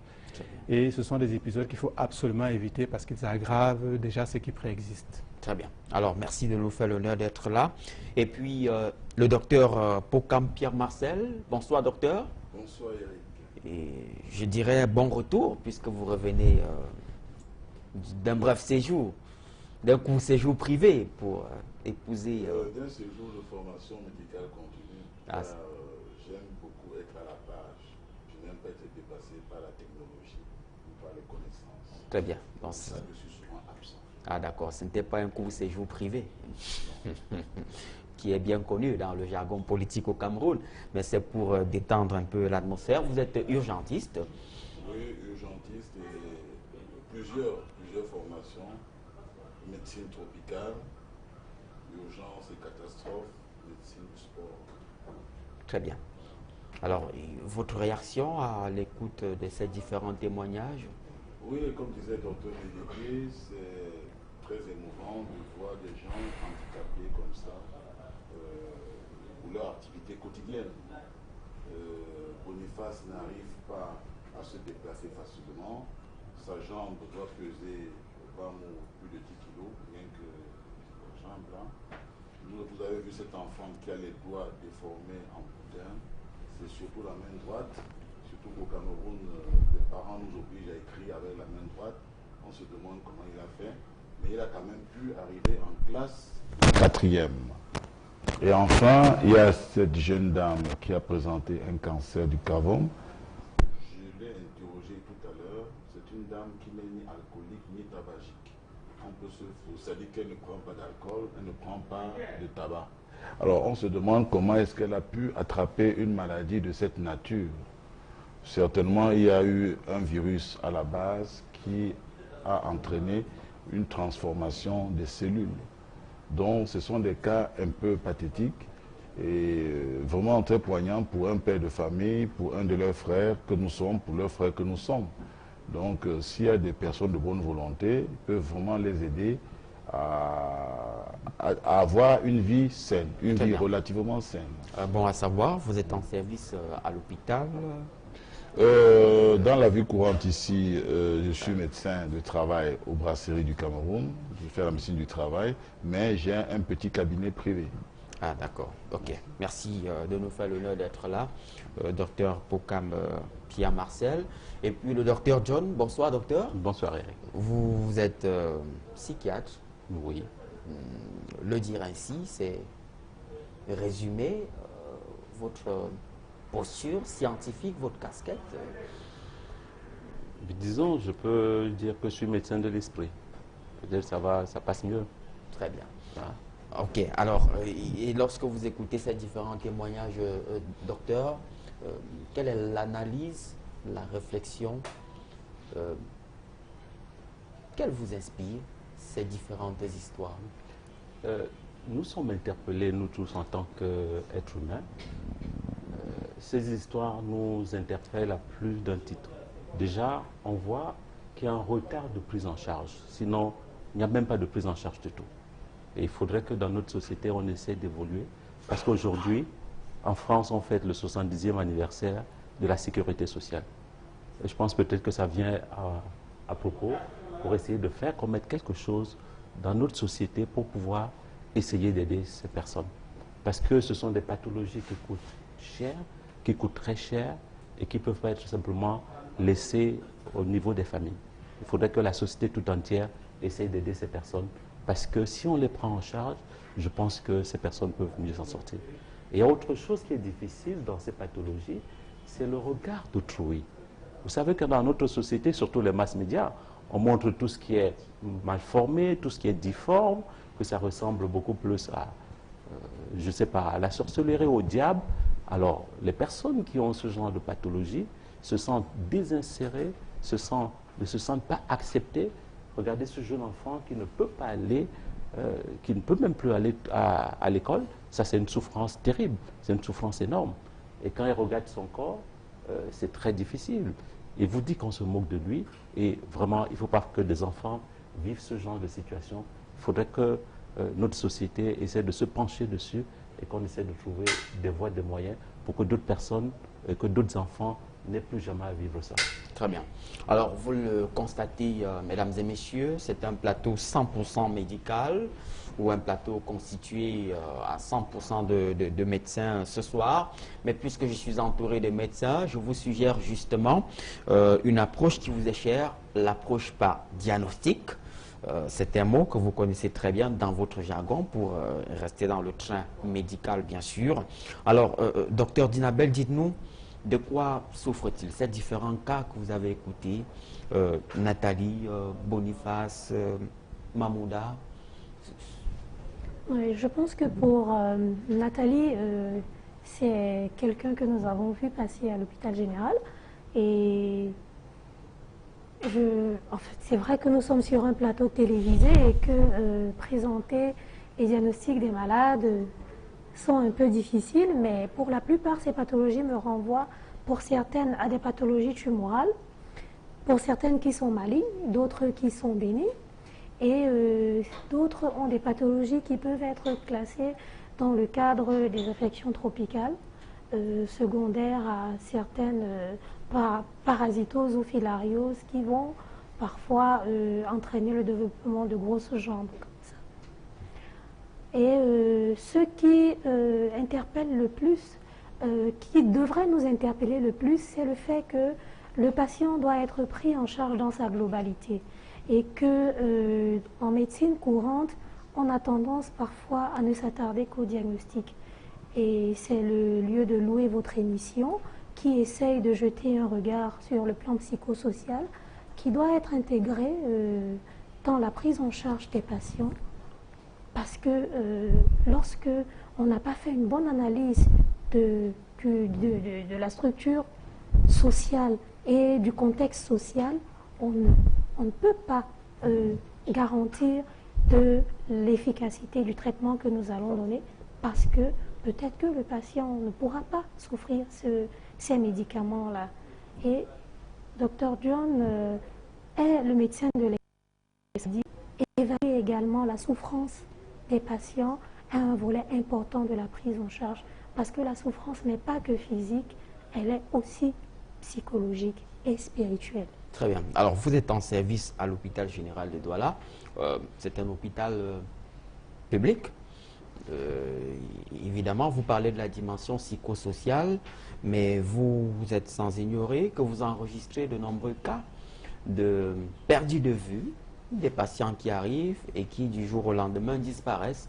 Et ce sont des épisodes qu'il faut absolument éviter parce qu'ils aggravent déjà ce qui préexiste. Très bien. Alors, merci de nous faire l'honneur d'être là. Et puis, le docteur Pokam Pierre-Marcel. Bonsoir, docteur. Bonsoir, Eric. Et je dirais bon retour, puisque vous revenez d'un bref séjour, d'un court séjour privé pour épouser... D'un séjour de formation médicale continue. J'aime beaucoup être à la page. Je n'aime pas être dépassé par la technologie ou par les connaissances. Très bien. Donc, ça, je suis souvent absent. Ah d'accord, ce n'était pas un court séjour privé. Qui est bien connu dans le jargon politique au Cameroun, mais c'est pour détendre un peu l'atmosphère. Vous êtes urgentiste? Oui, urgentiste et plusieurs formations, médecine tropicale, urgence et catastrophe, médecine du sport. Très bien. Alors, votre réaction à l'écoute de ces différents témoignages? Oui, comme disait Dr Mélédier, c'est très émouvant de voir des gens handicapés comme ça, pour leur activité quotidienne. Boniface n'arrive pas à se déplacer facilement. Sa jambe doit peser plus de 10 kilos, rien que la jambe là. Vous avez vu cet enfant qui a les doigts déformés en boudin. C'est surtout la main droite. Surtout qu'au Cameroun, les parents nous obligent à écrire avec la main droite. On se demande comment il a fait. Mais il a quand même pu arriver en classe 4e. Et enfin, il y a cette jeune dame qui a présenté un cancer du cavum. Je l'ai interrogée tout à l'heure. C'est une dame qui n'est ni alcoolique ni tabagique. On peut se foutre. Ça dit qu'elle ne prend pas d'alcool, elle ne prend pas de tabac. Alors on se demande comment est-ce qu'elle a pu attraper une maladie de cette nature. Certainement, il y a eu un virus à la base qui a entraîné une transformation des cellules. Donc ce sont des cas un peu pathétiques et vraiment très poignants pour un père de famille, pour un de leurs frères que nous sommes, pour leurs frères que nous sommes. Donc s'il y a des personnes de bonne volonté, ils peuvent vraiment les aider à avoir une vie saine, une vie relativement saine. Bon à savoir, vous êtes en service à l'hôpital? Dans la vie courante ici, je suis médecin de travail aux brasseries du Cameroun. Je fais la médecine du travail, mais j'ai un petit cabinet privé. Ah d'accord, ok. Merci de nous faire l'honneur d'être là, docteur Pokam Pierre-Marcel. Et puis le docteur John. Bonsoir docteur. Bonsoir Eric. Vous êtes psychiatre. Oui. Le dire ainsi, c'est résumer votre posture scientifique, votre casquette. Disons, je peux dire que je suis médecin de l'esprit. Peut-être ça passe mieux. Très bien. Ok, alors, et lorsque vous écoutez ces différents témoignages, docteur, quelle est l'analyse, la réflexion, qu'elle vous inspire, ces différentes histoires? Nous sommes interpellés, nous tous, en tant qu'êtres humains. Ces histoires nous interpellent à plus d'un titre. Déjà, on voit qu'il y a un retard de prise en charge. Sinon, il n'y a même pas de prise en charge du tout. Et il faudrait que dans notre société, on essaie d'évoluer. Parce qu'aujourd'hui, en France, on fête le 70e anniversaire de la sécurité sociale. Et je pense peut-être que ça vient à propos pour essayer de faire commettre quelque chose dans notre société pour pouvoir essayer d'aider ces personnes. Parce que ce sont des pathologies qui coûtent cher, qui coûtent très cher et qui peuvent pas être simplement laissées au niveau des familles. Il faudrait que la société tout entière essaye d'aider ces personnes parce que si on les prend en charge, je pense que ces personnes peuvent mieux s'en sortir. Et il y a autre chose qui est difficile dans ces pathologies, c'est le regard d'autrui. Vous savez que dans notre société, surtout les mass médias, on montre tout ce qui est mal formé, tout ce qui est difforme, que ça ressemble beaucoup plus à, je ne sais pas, à la sorcellerie, au diable. Alors, les personnes qui ont ce genre de pathologie se sentent désinsérées, ne se sentent pas acceptées. Regardez ce jeune enfant qui ne peut pas aller, qui ne peut même plus aller à l'école. Ça, c'est une souffrance terrible, c'est une souffrance énorme. Et quand il regarde son corps, c'est très difficile. Il vous dit qu'on se moque de lui. Et vraiment, il ne faut pas que des enfants vivent ce genre de situation. Il faudrait que notre société essaie de se pencher dessus et qu'on essaie de trouver des voies, des moyens pour que d'autres personnes, que d'autres enfants n'aient plus jamais à vivre ça. Très bien. Alors, vous le constatez, mesdames et messieurs, c'est un plateau 100% médical ou un plateau constitué à 100% de médecins ce soir. Mais puisque je suis entouré de médecins, je vous suggère justement une approche qui vous est chère, l'approche par diagnostic. C'est un mot que vous connaissez très bien dans votre jargon pour rester dans le train médical, bien sûr. Alors, docteur Dinabel, dites-nous, de quoi souffre-t-il? Ces différents cas que vous avez écoutés, Nathalie, Boniface, Mahmouda. Oui, je pense que pour Nathalie, c'est quelqu'un que nous avons vu passer à l'hôpital général. Et en fait, c'est vrai que nous sommes sur un plateau télévisé et que présenter les diagnostics des malades sont un peu difficiles, mais pour la plupart, ces pathologies me renvoient pour certaines à des pathologies tumorales, pour certaines qui sont malignes, d'autres qui sont bénignes, et d'autres ont des pathologies qui peuvent être classées dans le cadre des affections tropicales, secondaires à certaines parasitoses ou filarioses qui vont parfois entraîner le développement de grosses jambes. Et ce qui interpelle le plus, qui devrait nous interpeller le plus, c'est le fait que le patient doit être pris en charge dans sa globalité. Et que en médecine courante, on a tendance parfois à ne s'attarder qu'au diagnostic. Et c'est le lieu de louer votre émission qui essaye de jeter un regard sur le plan psychosocial qui doit être intégré dans la prise en charge des patients. Parce que lorsque on n'a pas fait une bonne analyse de la structure sociale et du contexte social, on ne peut pas garantir de l'efficacité du traitement que nous allons donner parce que peut-être que le patient ne pourra pas souffrir ces médicaments-là. Et Dr John est le médecin de l'esprit et évalue également la souffrance des patients à un volet important de la prise en charge parce que la souffrance n'est pas que physique, elle est aussi psychologique et spirituelle. Très bien. Alors, vous êtes en service à l'hôpital général de Douala. C'est un hôpital public. Évidemment, vous parlez de la dimension psychosociale, mais vous êtes sans ignorer que vous enregistrez de nombreux cas de perdus de vue, des patients qui arrivent et qui, du jour au lendemain, disparaissent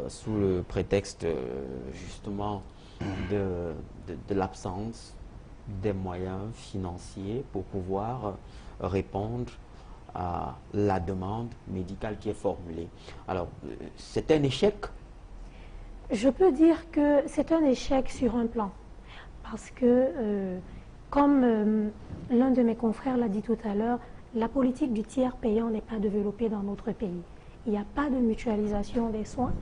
sous le prétexte, justement, de l'absence des moyens financiers pour pouvoir répondre à la demande médicale qui est formulée. Alors, c'est un échec? Je peux dire que c'est un échec sur un plan. Parce que, comme l'un de mes confrères l'a dit tout à l'heure, la politique du tiers payant n'est pas développée dans notre pays. Il n'y a pas de mutualisation des soins.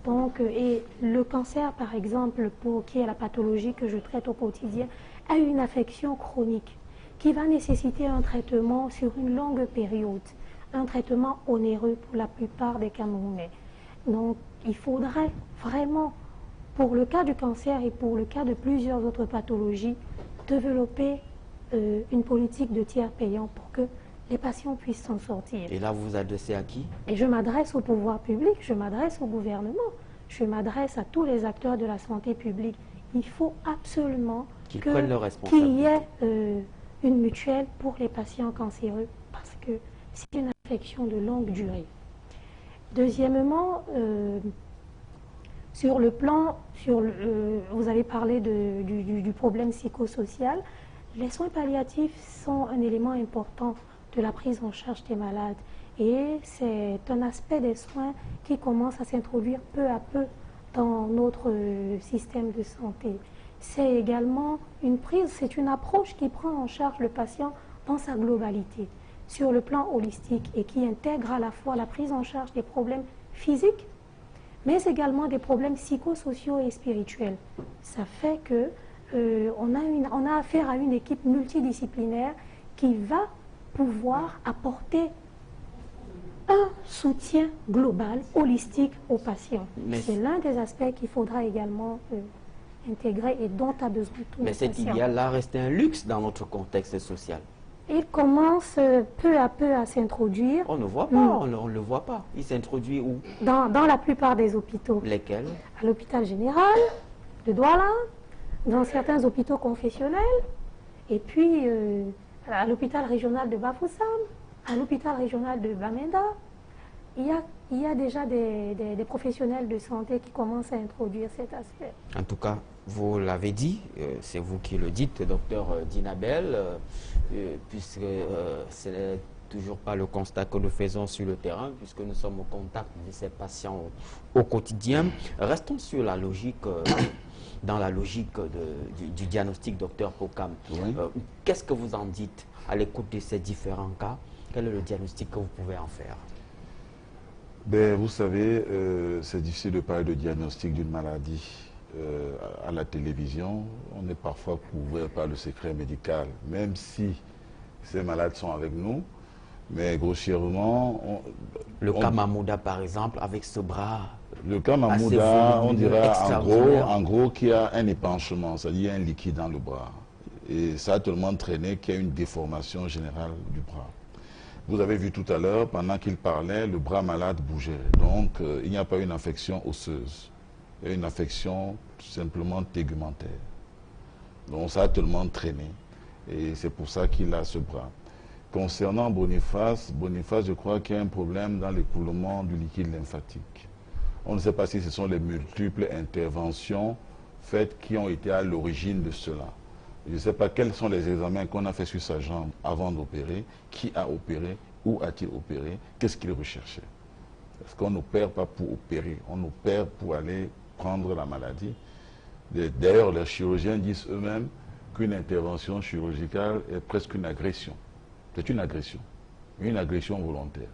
Donc, et le cancer, par exemple, qui est la pathologie que je traite au quotidien, a une affection chronique qui va nécessiter un traitement sur une longue période, un traitement onéreux pour la plupart des Camerounais. Donc, il faudrait vraiment, pour le cas du cancer et pour le cas de plusieurs autres pathologies, développer une politique de tiers payant pour que les patients puissent s'en sortir. Et là, vous vous adressez à qui? Et je m'adresse au pouvoir public, je m'adresse au gouvernement, je m'adresse à tous les acteurs de la santé publique. Il faut absolument qu'ils prennent leurs qu'il y ait une mutuelle pour les patients cancéreux, parce que c'est une affection de longue durée. Deuxièmement, sur le plan, vous avez parlé du problème psychosocial, les soins palliatifs sont un élément important de la prise en charge des malades. Et c'est un aspect des soins qui commence à s'introduire peu à peu dans notre système de santé. C'est également c'est une approche qui prend en charge le patient dans sa globalité, sur le plan holistique, et qui intègre à la fois la prise en charge des problèmes physiques, mais également des problèmes psychosociaux et spirituels. Ça fait que on a affaire à une équipe multidisciplinaire qui va pouvoir apporter un soutien global, holistique aux patients. C'est l'un des aspects qu'il faudra également intégrer et dont a besoin tout le patient. Mais cet idéal-là reste un luxe dans notre contexte social. Il commence peu à peu à s'introduire. On ne voit pas, on ne le voit pas. Il s'introduit où? Dans la plupart des hôpitaux. Lesquels? À l'hôpital général de Douala, dans certains hôpitaux confessionnels, et puis à l'hôpital régional de Bafoussam, à l'hôpital régional de Bamenda. Il y a déjà des professionnels de santé qui commencent à introduire cet aspect. En tout cas, vous l'avez dit, c'est vous qui le dites, docteur Dinabel, puisque ce n'est toujours pas le constat que nous faisons sur le terrain, puisque nous sommes au contact de ces patients au quotidien. Restons sur la logique, dans la logique du diagnostic, docteur Pokam. Oui. Qu'est-ce que vous en dites à l'écoute de ces différents cas? Quel est le diagnostic que vous pouvez en faire? Ben, vous savez, c'est difficile de parler de diagnostic d'une maladie à la télévision. On est parfois couvert par le secret médical, même si ces malades sont avec nous. Mais grossièrement... Le cas Mamouda, par exemple, avec ce bras... Le cas Mamouda, on dira en gros qu'il y a un épanchement, c'est-à-dire un liquide dans le bras. Et ça a tellement traîné qu'il y a une déformation générale du bras. Vous avez vu tout à l'heure, pendant qu'il parlait, le bras malade bougeait. Donc, il n'y a pas une infection osseuse. Il y a une infection tout simplement tégumentaire. Donc, ça a tellement traîné. Et c'est pour ça qu'il a ce bras. Concernant Boniface, je crois qu'il y a un problème dans l'écoulement du liquide lymphatique. On ne sait pas si ce sont les multiples interventions faites qui ont été à l'origine de cela. Je ne sais pas quels sont les examens qu'on a fait sur sa jambe avant d'opérer, qui a opéré, où a-t-il opéré, qu'est-ce qu'il recherchait. Parce qu'on n'opère pas pour opérer, on opère pour aller prendre la maladie. D'ailleurs, les chirurgiens disent eux-mêmes qu'une intervention chirurgicale est presque une agression. C'est une agression volontaire.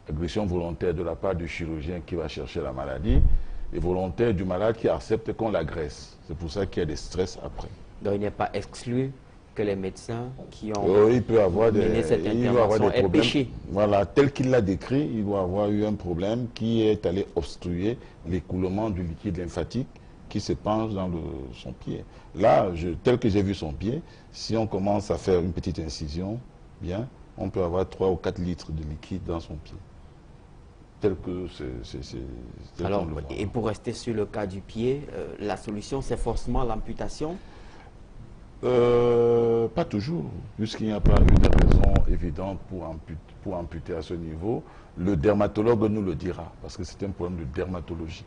Agression volontaire de la part du chirurgien qui va chercher la maladie et volontaire du malade qui accepte qu'on l'agresse. C'est pour ça qu'il y a des stress après. Donc il n'est pas exclu que les médecins qui ont mené cette intervention aient péché. Voilà, tel qu'il l'a décrit, il doit avoir eu un problème qui est allé obstruer l'écoulement du liquide lymphatique qui se penche dans son pied. Là, tel que j'ai vu son pied, si on commence à faire une petite incision, bien, on peut avoir 3 ou 4 litres de liquide dans son pied. Tel que c'est... Alors, et pour rester sur le cas du pied, la solution, c'est forcément l'amputation? Pas toujours, puisqu'il n'y a pas une raison évidente pour amputer à ce niveau. Le dermatologue nous le dira, parce que c'est un problème de dermatologie.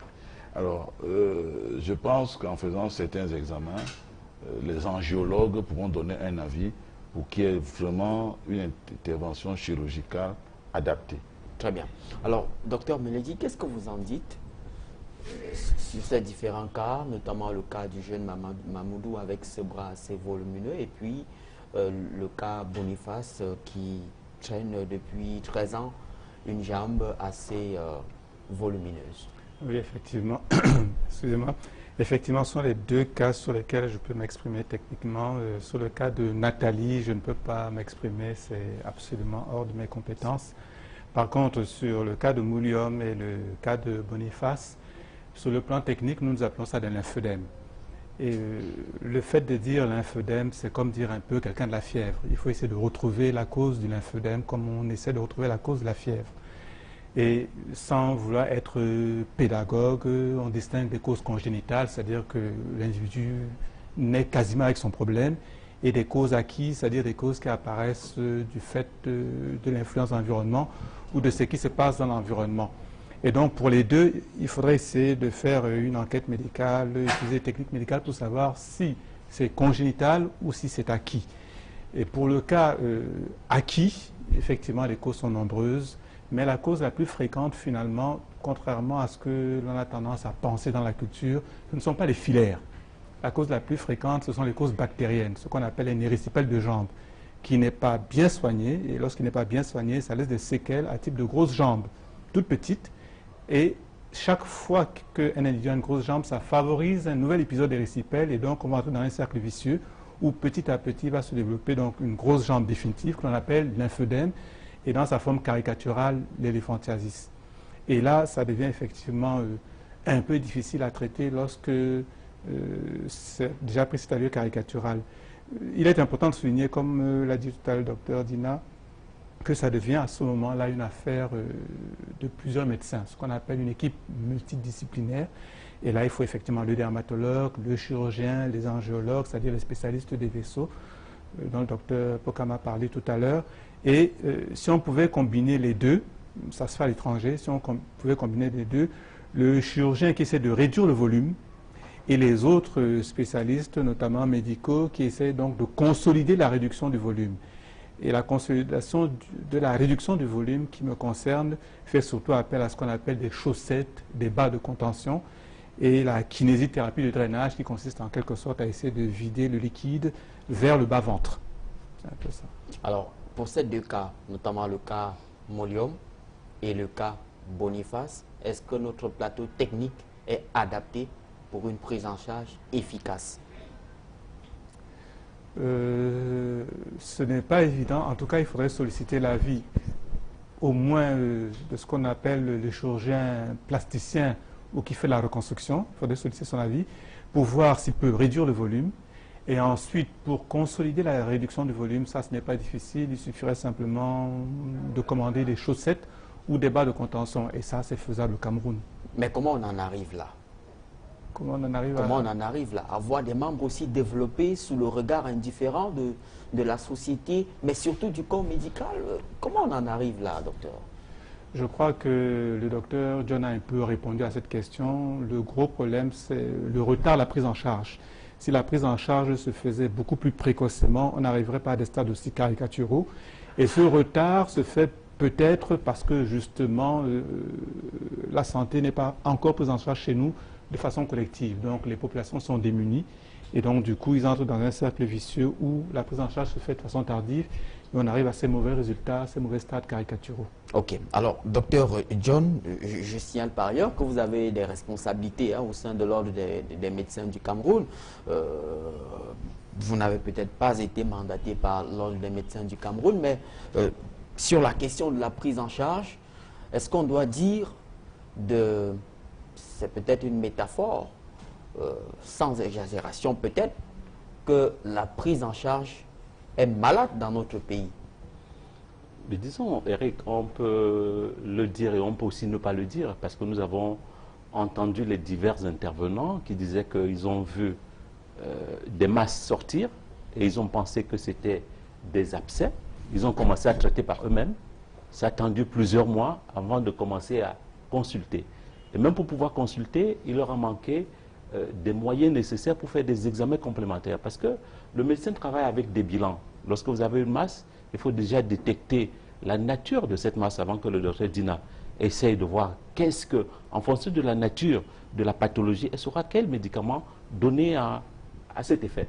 Alors, je pense qu'en faisant certains examens, les angiologues pourront donner un avis pour qu'il y ait vraiment une intervention chirurgicale adaptée. Très bien. Alors, docteur Meledi, qu'est-ce que vous en dites sur ces différents cas, notamment le cas du jeune Mamoudou avec ce bras assez volumineux et puis le cas Boniface qui traîne depuis 13 ans une jambe assez volumineuse? Oui, effectivement. Excusez-moi. Effectivement, ce sont les deux cas sur lesquels je peux m'exprimer techniquement. Sur le cas de Nathalie, je ne peux pas m'exprimer, c'est absolument hors de mes compétences. Par contre, sur le cas de Moulium et le cas de Boniface, sur le plan technique, nous appelons ça des lymphœdèmes. Et le fait de dire lymphœdème, c'est comme dire un peu quelqu'un de la fièvre. Il faut essayer de retrouver la cause du lymphœdème comme on essaie de retrouver la cause de la fièvre. Et sans vouloir être pédagogue, on distingue des causes congénitales, c'est-à-dire que l'individu naît quasiment avec son problème, et des causes acquises, c'est-à-dire des causes qui apparaissent du fait de l'influence de l'environnement ou de ce qui se passe dans l'environnement. Et donc pour les deux, il faudrait essayer de faire une enquête médicale, utiliser des techniques médicales pour savoir si c'est congénital ou si c'est acquis. Et pour le cas acquis, effectivement les causes sont nombreuses, mais la cause la plus fréquente finalement, contrairement à ce que l'on a tendance à penser dans la culture, ce ne sont pas les filaires. La cause la plus fréquente, ce sont les causes bactériennes, ce qu'on appelle un érysipèle de jambe, qui n'est pas bien soigné, et lorsqu'il n'est pas bien soigné, ça laisse des séquelles à type de grosses jambes, toutes petites, et chaque fois qu'un individu a une grosse jambe, ça favorise un nouvel épisode d'érysipèle, et donc on va entrer dans un cercle vicieux, où petit à petit va se développer donc une grosse jambe définitive, que l'on appelle lymphœdème, et dans sa forme caricaturale, l'éléphantiasis. Et là, ça devient effectivement un peu difficile à traiter lorsque c'est déjà pris cette allure caricaturale. Il est important de souligner, comme l'a dit tout à l'heure le docteur Dina, que ça devient à ce moment-là une affaire de plusieurs médecins, ce qu'on appelle une équipe multidisciplinaire. Et là, il faut effectivement le dermatologue, le chirurgien, les angiologues, c'est-à-dire les spécialistes des vaisseaux, dont le docteur Pokama parlait tout à l'heure. Et si on pouvait combiner les deux, ça se fait à l'étranger, si on pouvait combiner les deux, le chirurgien qui essaie de réduire le volume et les autres spécialistes, notamment médicaux, qui essaient donc de consolider la réduction du volume. Et la consolidation de la réduction du volume qui me concerne fait surtout appel à ce qu'on appelle des chaussettes, des bas de contention, et la kinésithérapie de drainage qui consiste en quelque sorte à essayer de vider le liquide vers le bas-ventre. C'est un peu ça. Alors, pour ces deux cas, notamment le cas Moulium et le cas Boniface, est-ce que notre plateau technique est adapté pour une prise en charge efficace? Ce n'est pas évident. En tout cas, il faudrait solliciter l'avis au moins de ce qu'on appelle le chirurgien plasticien ou qui fait la reconstruction. Il faudrait solliciter son avis pour voir s'il peut réduire le volume. Et ensuite, pour consolider la réduction du volume, ça, ce n'est pas difficile. Il suffirait simplement de commander des chaussettes ou des bas de contention. Et ça, c'est faisable au Cameroun. Mais comment on en arrive là? Comment on en arrive Comment on en arrive là? Avoir des membres aussi développés sous le regard indifférent de la société, mais surtout du corps médical. Comment on en arrive là, docteur? Je crois que le docteur John a un peu répondu à cette question. Le gros problème, c'est le retard à la prise en charge. Si la prise en charge se faisait beaucoup plus précocement, on n'arriverait pas à des stades aussi caricaturaux. Et ce retard se fait peut-être parce que justement la santé n'est pas encore prise en charge chez nous de façon collective. Donc les populations sont démunies et donc du coup ils entrent dans un cercle vicieux où la prise en charge se fait de façon tardive et on arrive à ces mauvais résultats, ces mauvais stades caricaturaux. Ok. Alors, docteur John, je signale par ailleurs que vous avez des responsabilités au sein de l'ordre des médecins du Cameroun. Vous n'avez peut-être pas été mandaté par l'ordre des médecins du Cameroun, mais sur la question de la prise en charge, est-ce qu'on doit dire c'est peut-être une métaphore, sans exagération peut-être, que la prise en charge est malade dans notre pays? Mais disons, Eric, on peut le dire et on peut aussi ne pas le dire, parce que nous avons entendu les divers intervenants qui disaient qu'ils ont vu des masses sortir et ils ont pensé que c'était des abcès. Ils ont commencé à traiter par eux-mêmes. Ça a attendu plusieurs mois avant de commencer à consulter. Et même pour pouvoir consulter, il leur a manqué des moyens nécessaires pour faire des examens complémentaires. Parce que le médecin travaille avec des bilans. Lorsque vous avez une masse, il faut déjà détecter la nature de cette masse avant que le docteur Dina essaye de voir qu'est-ce que, en fonction de la nature de la pathologie, elle saura quel médicament donner à cet effet.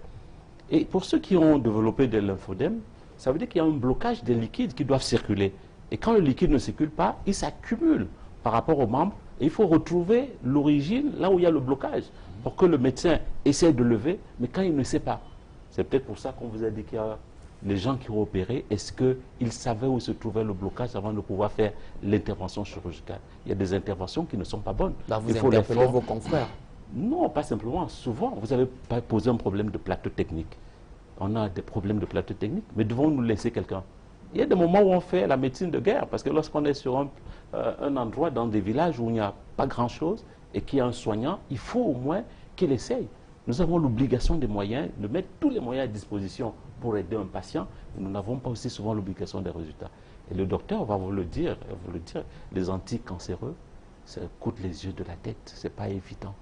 Et pour ceux qui ont développé des lymphodèmes, ça veut dire qu'il y a un blocage des liquides qui doivent circuler. Et quand le liquide ne circule pas, il s'accumule par rapport aux membres. Et il faut retrouver l'origine là où il y a le blocage pour que le médecin essaie de lever, mais quand il ne sait pas. C'est peut-être pour ça qu'on vous a dit qu'il y a les gens qui ont opéré, est-ce qu'ils savaient où se trouvait le blocage avant de pouvoir faire l'intervention chirurgicale? Il y a des interventions qui ne sont pas bonnes. Là, vous interpellez vos confrères? Non, pas simplement. Souvent, vous avez posé un problème de plateau technique. On a des problèmes de plateau technique, mais devons-nous laisser quelqu'un? Il y a des moments où on fait la médecine de guerre, parce que lorsqu'on est sur un endroit dans des villages où il n'y a pas grand-chose et qu'il y a un soignant, il faut au moins qu'il essaye. Nous avons l'obligation des moyens, de mettre tous les moyens à disposition pour aider un patient, et nous n'avons pas aussi souvent l'obligation des résultats. Et le docteur va vous le dire, les anticancéreux, ça coûte les yeux de la tête, ce n'est pas évident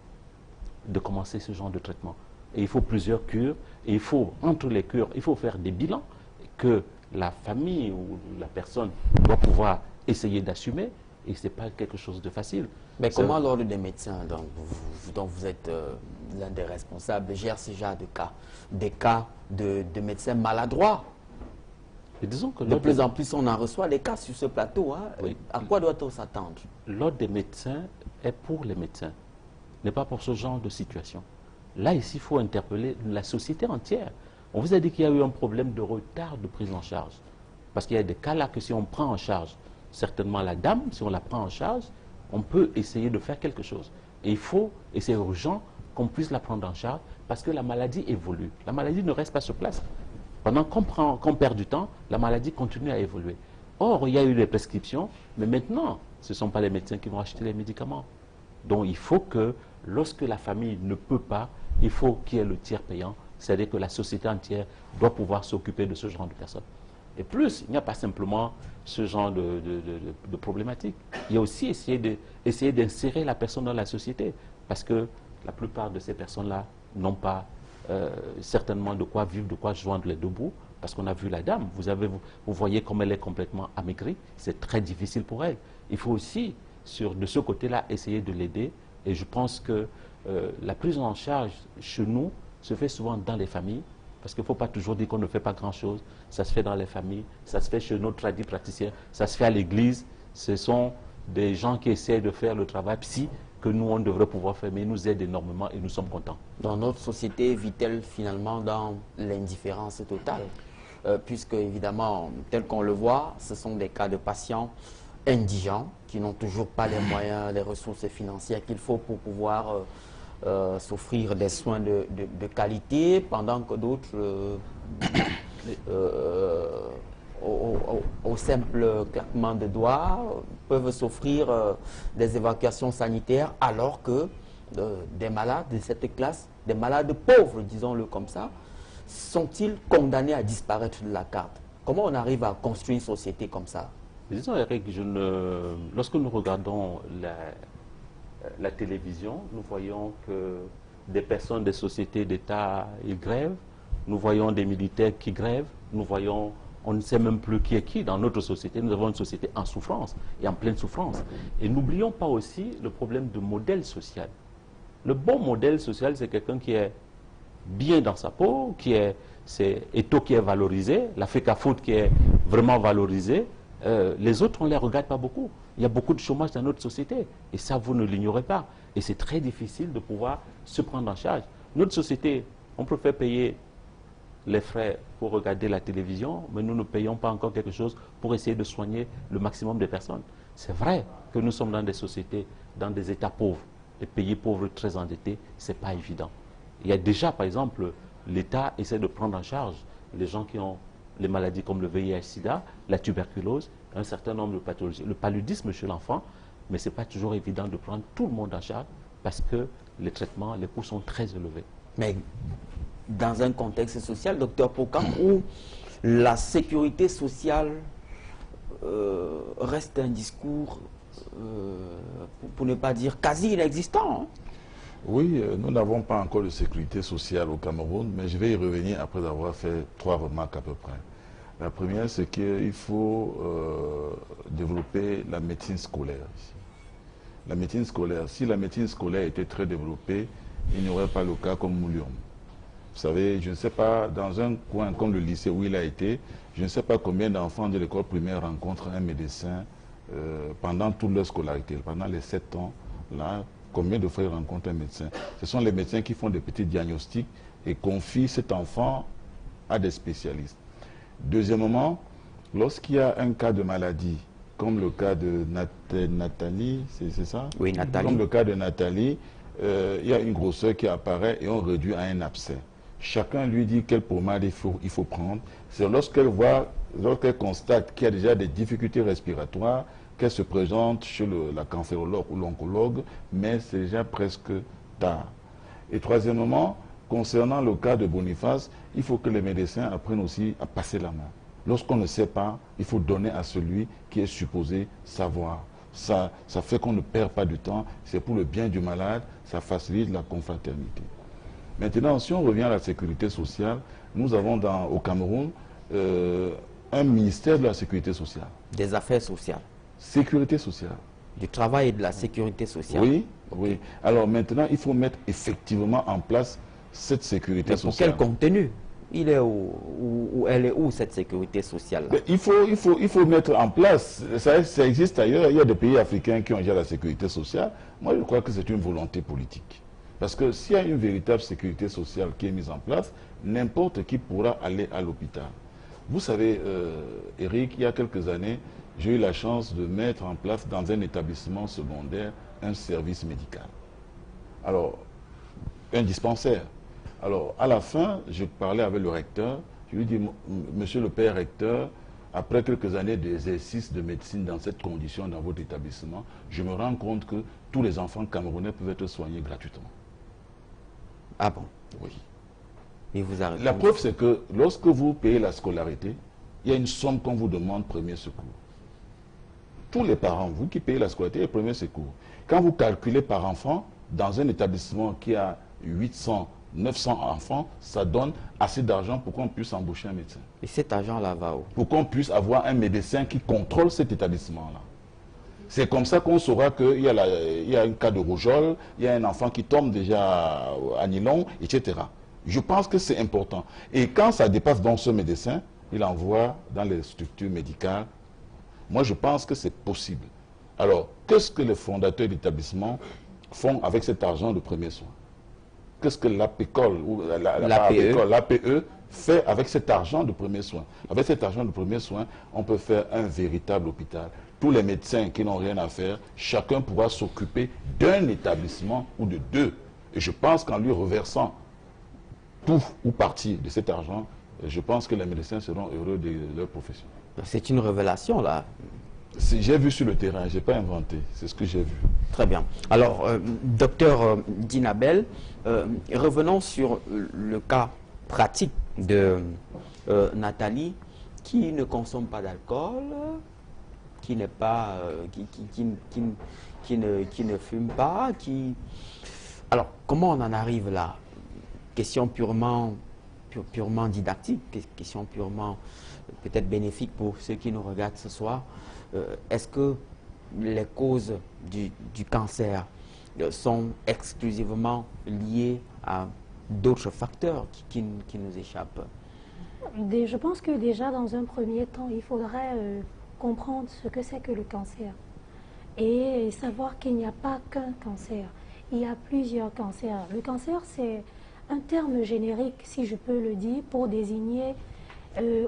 de commencer ce genre de traitement. Et il faut plusieurs cures, et il faut, entre les cures, il faut faire des bilans que la famille ou la personne doit pouvoir essayer d'assumer, et ce n'est pas quelque chose de facile. Mais comment l'ordre des médecins, dont vous êtes l'un des responsables, gère ce genre de cas de médecins maladroits? Et disons que de plus en plus, on en reçoit des cas sur ce plateau. Hein. Oui. À quoi doit-on s'attendre? L'ordre des médecins est pour les médecins, n'est pas pour ce genre de situation. Là, ici, il faut interpeller la société entière. On vous a dit qu'il y a eu un problème de retard de prise en charge. Parce qu'il y a des cas là que si on prend en charge, certainement la dame, si on la prend en charge, on peut essayer de faire quelque chose. Et il faut, et c'est urgent, qu'on puisse la prendre en charge parce que la maladie évolue. La maladie ne reste pas sur place. Pendant qu'on perd du temps, la maladie continue à évoluer. Or, il y a eu des prescriptions, mais maintenant, ce ne sont pas les médecins qui vont acheter les médicaments. Donc, il faut que, lorsque la famille ne peut pas, il faut qu'il y ait le tiers payant, c'est-à-dire que la société entière doit pouvoir s'occuper de ce genre de personnes. Et plus, il n'y a pas simplement ce genre de problématique. Il y a aussi essayer d'insérer la personne dans la société, parce que la plupart de ces personnes-là n'ont pas certainement de quoi vivre, de quoi joindre les deux bouts, parce qu'on a vu la dame, vous voyez comme elle est complètement amaigrie, c'est très difficile pour elle. Il faut aussi, de ce côté-là, essayer de l'aider, et je pense que la prise en charge chez nous se fait souvent dans les familles, parce qu'il ne faut pas toujours dire qu'on ne fait pas grand-chose. Ça se fait dans les familles, ça se fait chez nos praticiens, ça se fait à l'église. Ce sont des gens qui essaient de faire le travail psy que nous, on devrait pouvoir faire, mais ils nous aident énormément et nous sommes contents. Dans notre société, vit-elle finalement dans l'indifférence totale puisque, évidemment, tel qu'on le voit, ce sont des cas de patients indigents qui n'ont toujours pas les moyens, les ressources financières qu'il faut pour pouvoir s'offrir des soins de qualité, pendant que d'autres, au simple claquement de doigts, peuvent s'offrir des évacuations sanitaires, alors que des malades de cette classe, des malades pauvres, disons-le comme ça, sont-ils condamnés à disparaître de la carte? Comment on arrive à construire une société comme ça? Disons, Eric, lorsque nous regardons la télévision, nous voyons que des personnes des sociétés d'État, ils grèvent, nous voyons des militaires qui grèvent, nous voyons, on ne sait même plus qui est qui dans notre société. Nous avons une société en souffrance et en pleine souffrance. Et n'oublions pas aussi le problème de modèle social. Le bon modèle social, c'est quelqu'un qui est bien dans sa peau, c'est Eto qui est valorisé, la FECAFOOT qui est vraiment valorisée. Les autres, on ne les regarde pas beaucoup. Il y a beaucoup de chômage dans notre société. Et ça, vous ne l'ignorez pas. Et c'est très difficile de pouvoir se prendre en charge. Notre société, on préfère payer les frais pour regarder la télévision, mais nous ne payons pas encore quelque chose pour essayer de soigner le maximum de personnes. C'est vrai que nous sommes dans des sociétés, dans des États pauvres. Les pays pauvres très endettés, ce n'est pas évident. Il y a déjà, par exemple, l'État essaie de prendre en charge les gens qui ont les maladies comme le VIH-Sida, la tuberculose, un certain nombre de pathologies, le paludisme chez l'enfant, mais ce n'est pas toujours évident de prendre tout le monde en charge parce que les traitements, les coûts sont très élevés. Mais dans un contexte social, docteur Pokam, où la sécurité sociale reste un discours, pour ne pas dire quasi inexistant, hein. Oui, nous n'avons pas encore de sécurité sociale au Cameroun, mais je vais y revenir après avoir fait 3 remarques à peu près. La première, c'est qu'il faut développer la médecine scolaire ici. La médecine scolaire, si la médecine scolaire était très développée, il n'y aurait pas le cas comme Mouliom. Vous savez, je ne sais pas, dans un coin comme le lycée où il a été, je ne sais pas combien d'enfants de l'école primaire rencontrent un médecin pendant toute leur scolarité, pendant les 7 ans, là, combien de fois ils rencontrent un médecin. Ce sont les médecins qui font des petits diagnostics et confient cet enfant à des spécialistes. Deuxièmement, lorsqu'il y a un cas de maladie, comme le cas de Nathalie, c'est ça? Oui, Nathalie. Comme le cas de Nathalie, il y a une grosseur qui apparaît et on réduit à un abcès. Chacun lui dit quelle pommade il faut prendre. C'est lorsqu'elle constate qu'il y a déjà des difficultés respiratoires, qu'elle se présente chez la cancérologue ou l'oncologue, mais c'est déjà presque tard. Et troisièmement, concernant le cas de Boniface, il faut que les médecins apprennent aussi à passer la main. Lorsqu'on ne sait pas, il faut donner à celui qui est supposé savoir. Ça fait qu'on ne perd pas du temps, c'est pour le bien du malade, ça facilite la confraternité. Maintenant, si on revient à la sécurité sociale, nous avons au Cameroun un ministère de la sécurité sociale. Des affaires sociales. Sécurité sociale. Du travail et de la sécurité sociale. Oui, oui. Alors maintenant, il faut mettre effectivement en place cette sécurité sociale. Pour quel contenu? Il est où, elle est où cette sécurité sociale là? Il faut mettre en place, ça existe ailleurs, il y a des pays africains qui ont déjà la sécurité sociale. Moi, je crois que c'est une volonté politique. Parce que s'il y a une véritable sécurité sociale qui est mise en place, n'importe qui pourra aller à l'hôpital. Vous savez, Eric, il y a quelques années, j'ai eu la chance de mettre en place dans un établissement secondaire un service médical. Alors, un dispensaire. Alors, à la fin, je parlais avec le recteur. Je lui dis, monsieur le père recteur, après quelques années d'exercice de médecine dans cette condition dans votre établissement, je me rends compte que tous les enfants camerounais peuvent être soignés gratuitement. Ah bon? Oui. Et vous arrêtez. La preuve, c'est que lorsque vous payez la scolarité, il y a une somme qu'on vous demande premier secours. Tous les parents, vous qui payez la scolarité, le premier secours. Quand vous calculez par enfant, dans un établissement qui a 800, 900 enfants, ça donne assez d'argent pour qu'on puisse embaucher un médecin. Et cet argent-là va où? Pour qu'on puisse avoir un médecin qui contrôle cet établissement-là. C'est comme ça qu'on saura qu'il y a un cas de rougeole, il y a un enfant qui tombe déjà à nylon, etc. Je pense que c'est important. Et quand ça dépasse donc ce médecin, il envoie dans les structures médicales. Moi, je pense que c'est possible. Alors, qu'est-ce que les fondateurs d'établissement font avec cet argent de premier soin? Qu'est-ce que l'APECOL ou l'APE fait avec cet argent de premier soin? Avec cet argent de premier soin, on peut faire un véritable hôpital. Tous les médecins qui n'ont rien à faire, chacun pourra s'occuper d'un établissement ou de deux. Et je pense qu'en lui reversant tout ou partie de cet argent, je pense que les médecins seront heureux de leur profession. C'est une révélation, là. J'ai vu sur le terrain, je n'ai pas inventé, c'est ce que j'ai vu. Très bien. Alors, docteur Dinabel, revenons sur le cas pratique de Nathalie, qui ne consomme pas d'alcool, qui n'est pas, qui ne fume pas, qui... Alors, comment on en arrive là? Question purement didactique, question purement peut-être bénéfique pour ceux qui nous regardent ce soir. Est-ce que les causes du cancer sont exclusivement liées à d'autres facteurs qui nous échappent? Je pense que déjà, dans un premier temps, il faudrait comprendre ce que c'est que le cancer et savoir qu'il n'y a pas qu'un cancer. Il y a plusieurs cancers. Le cancer, c'est un terme générique, si je peux le dire, pour désigner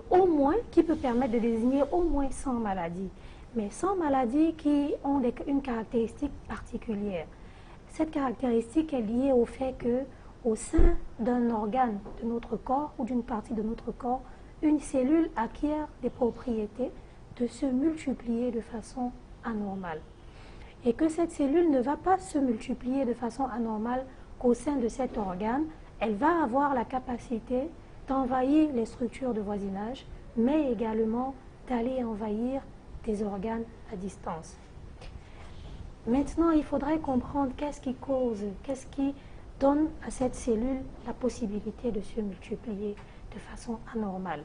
au moins, qui peut permettre de désigner au moins 100 maladies. Mais 100 maladies qui ont une caractéristique particulière. Cette caractéristique est liée au fait que, au sein d'un organe de notre corps ou d'une partie de notre corps, une cellule acquiert des propriétés de se multiplier de façon anormale. Et que cette cellule ne va pas se multiplier de façon anormale qu'au sein de cet organe, elle va avoir la capacité d'envahir les structures de voisinage, mais également d'aller envahir des organes à distance. Maintenant, il faudrait comprendre qu'est-ce qui cause, qu'est-ce qui donne à cette cellule la possibilité de se multiplier de façon anormale.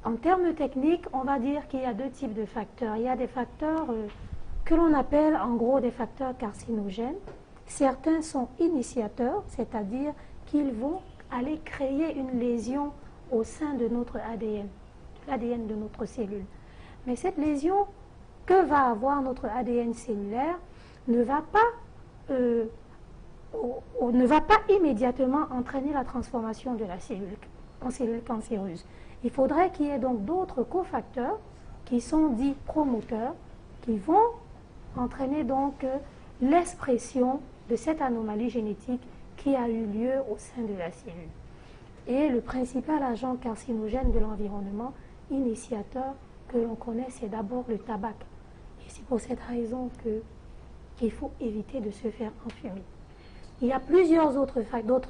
En termes techniques, on va dire qu'il y a deux types de facteurs. Il y a des facteurs que l'on appelle en gros des facteurs carcinogènes. Certains sont initiateurs, c'est-à-dire qu'ils vont aller créer une lésion au sein de notre ADN, l'ADN de notre cellule. Mais cette lésion que va avoir notre ADN cellulaire ne va pas immédiatement entraîner la transformation de la cellule en cellule cancéreuse. Il faudrait qu'il y ait donc d'autres cofacteurs qui sont dits promoteurs, qui vont entraîner donc l'expression de cette anomalie génétique qui a eu lieu au sein de la cellule. Et le principal agent carcinogène de l'environnement initiateur que l'on connaît, c'est d'abord le tabac. Et c'est pour cette raison qu'il faut éviter de se faire enfumer. Il y a plusieurs autres facteurs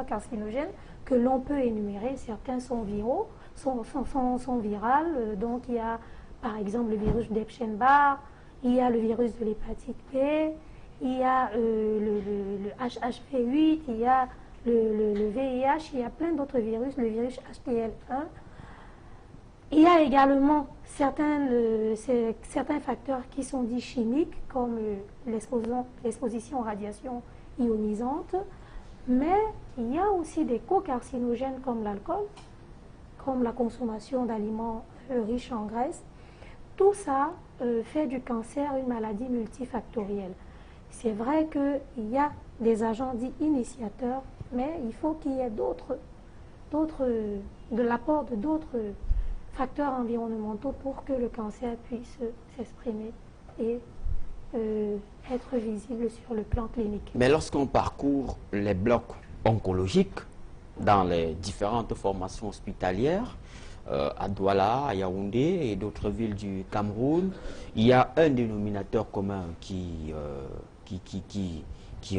carcinogènes que l'on peut énumérer. Certains sont viraux, sont virales. Donc il y a par exemple le virus d'Epstein-Barr, il y a le virus de l'hépatite B, il y a le HHV8, il y a le VIH, il y a plein d'autres virus, le virus HTL1. Il y a également certains facteurs qui sont dits chimiques, comme l'exposition aux radiations ionisantes, mais il y a aussi des co-carcinogènes comme l'alcool, comme la consommation d'aliments riches en graisse. Tout ça fait du cancer une maladie multifactorielle. C'est vrai qu'il y a des agents dits initiateurs, mais il faut qu'il y ait de l'apport de d'autres facteurs environnementaux pour que le cancer puisse s'exprimer et être visible sur le plan clinique. Mais lorsqu'on parcourt les blocs oncologiques dans les différentes formations hospitalières, à Douala, à Yaoundé et d'autres villes du Cameroun, il y a un dénominateur commun qui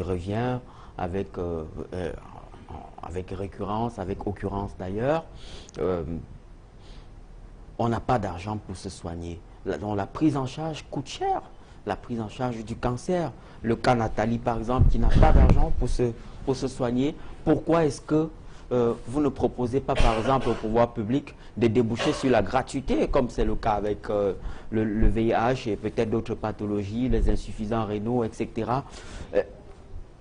revient avec récurrence, avec occurrence d'ailleurs. On n'a pas d'argent pour se soigner. Donc la prise en charge coûte cher. La prise en charge du cancer. Le cas Nathalie, par exemple, qui n'a pas d'argent pour se soigner. Pourquoi est-ce que vous ne proposez pas, par exemple, au pouvoir public de déboucher sur la gratuité, comme c'est le cas avec le VIH et peut-être d'autres pathologies, les insuffisants rénaux, etc.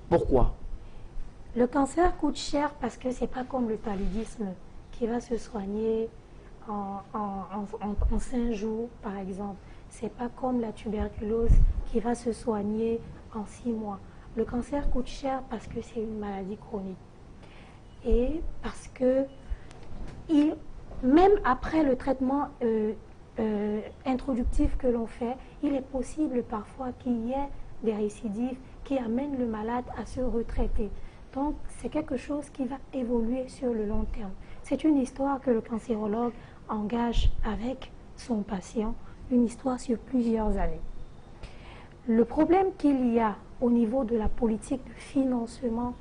Pourquoi? Le cancer coûte cher parce que ce n'est pas comme le paludisme qui va se soigner en 5 jours, par exemple. Ce n'est pas comme la tuberculose qui va se soigner en 6 mois. Le cancer coûte cher parce que c'est une maladie chronique. Et parce que même après le traitement introductif que l'on fait, il est possible parfois qu'il y ait des récidives qui amènent le malade à se retraiter. Donc c'est quelque chose qui va évoluer sur le long terme. C'est une histoire que le cancérologue engage avec son patient, une histoire sur plusieurs années. Le problème qu'il y a au niveau de la politique de financement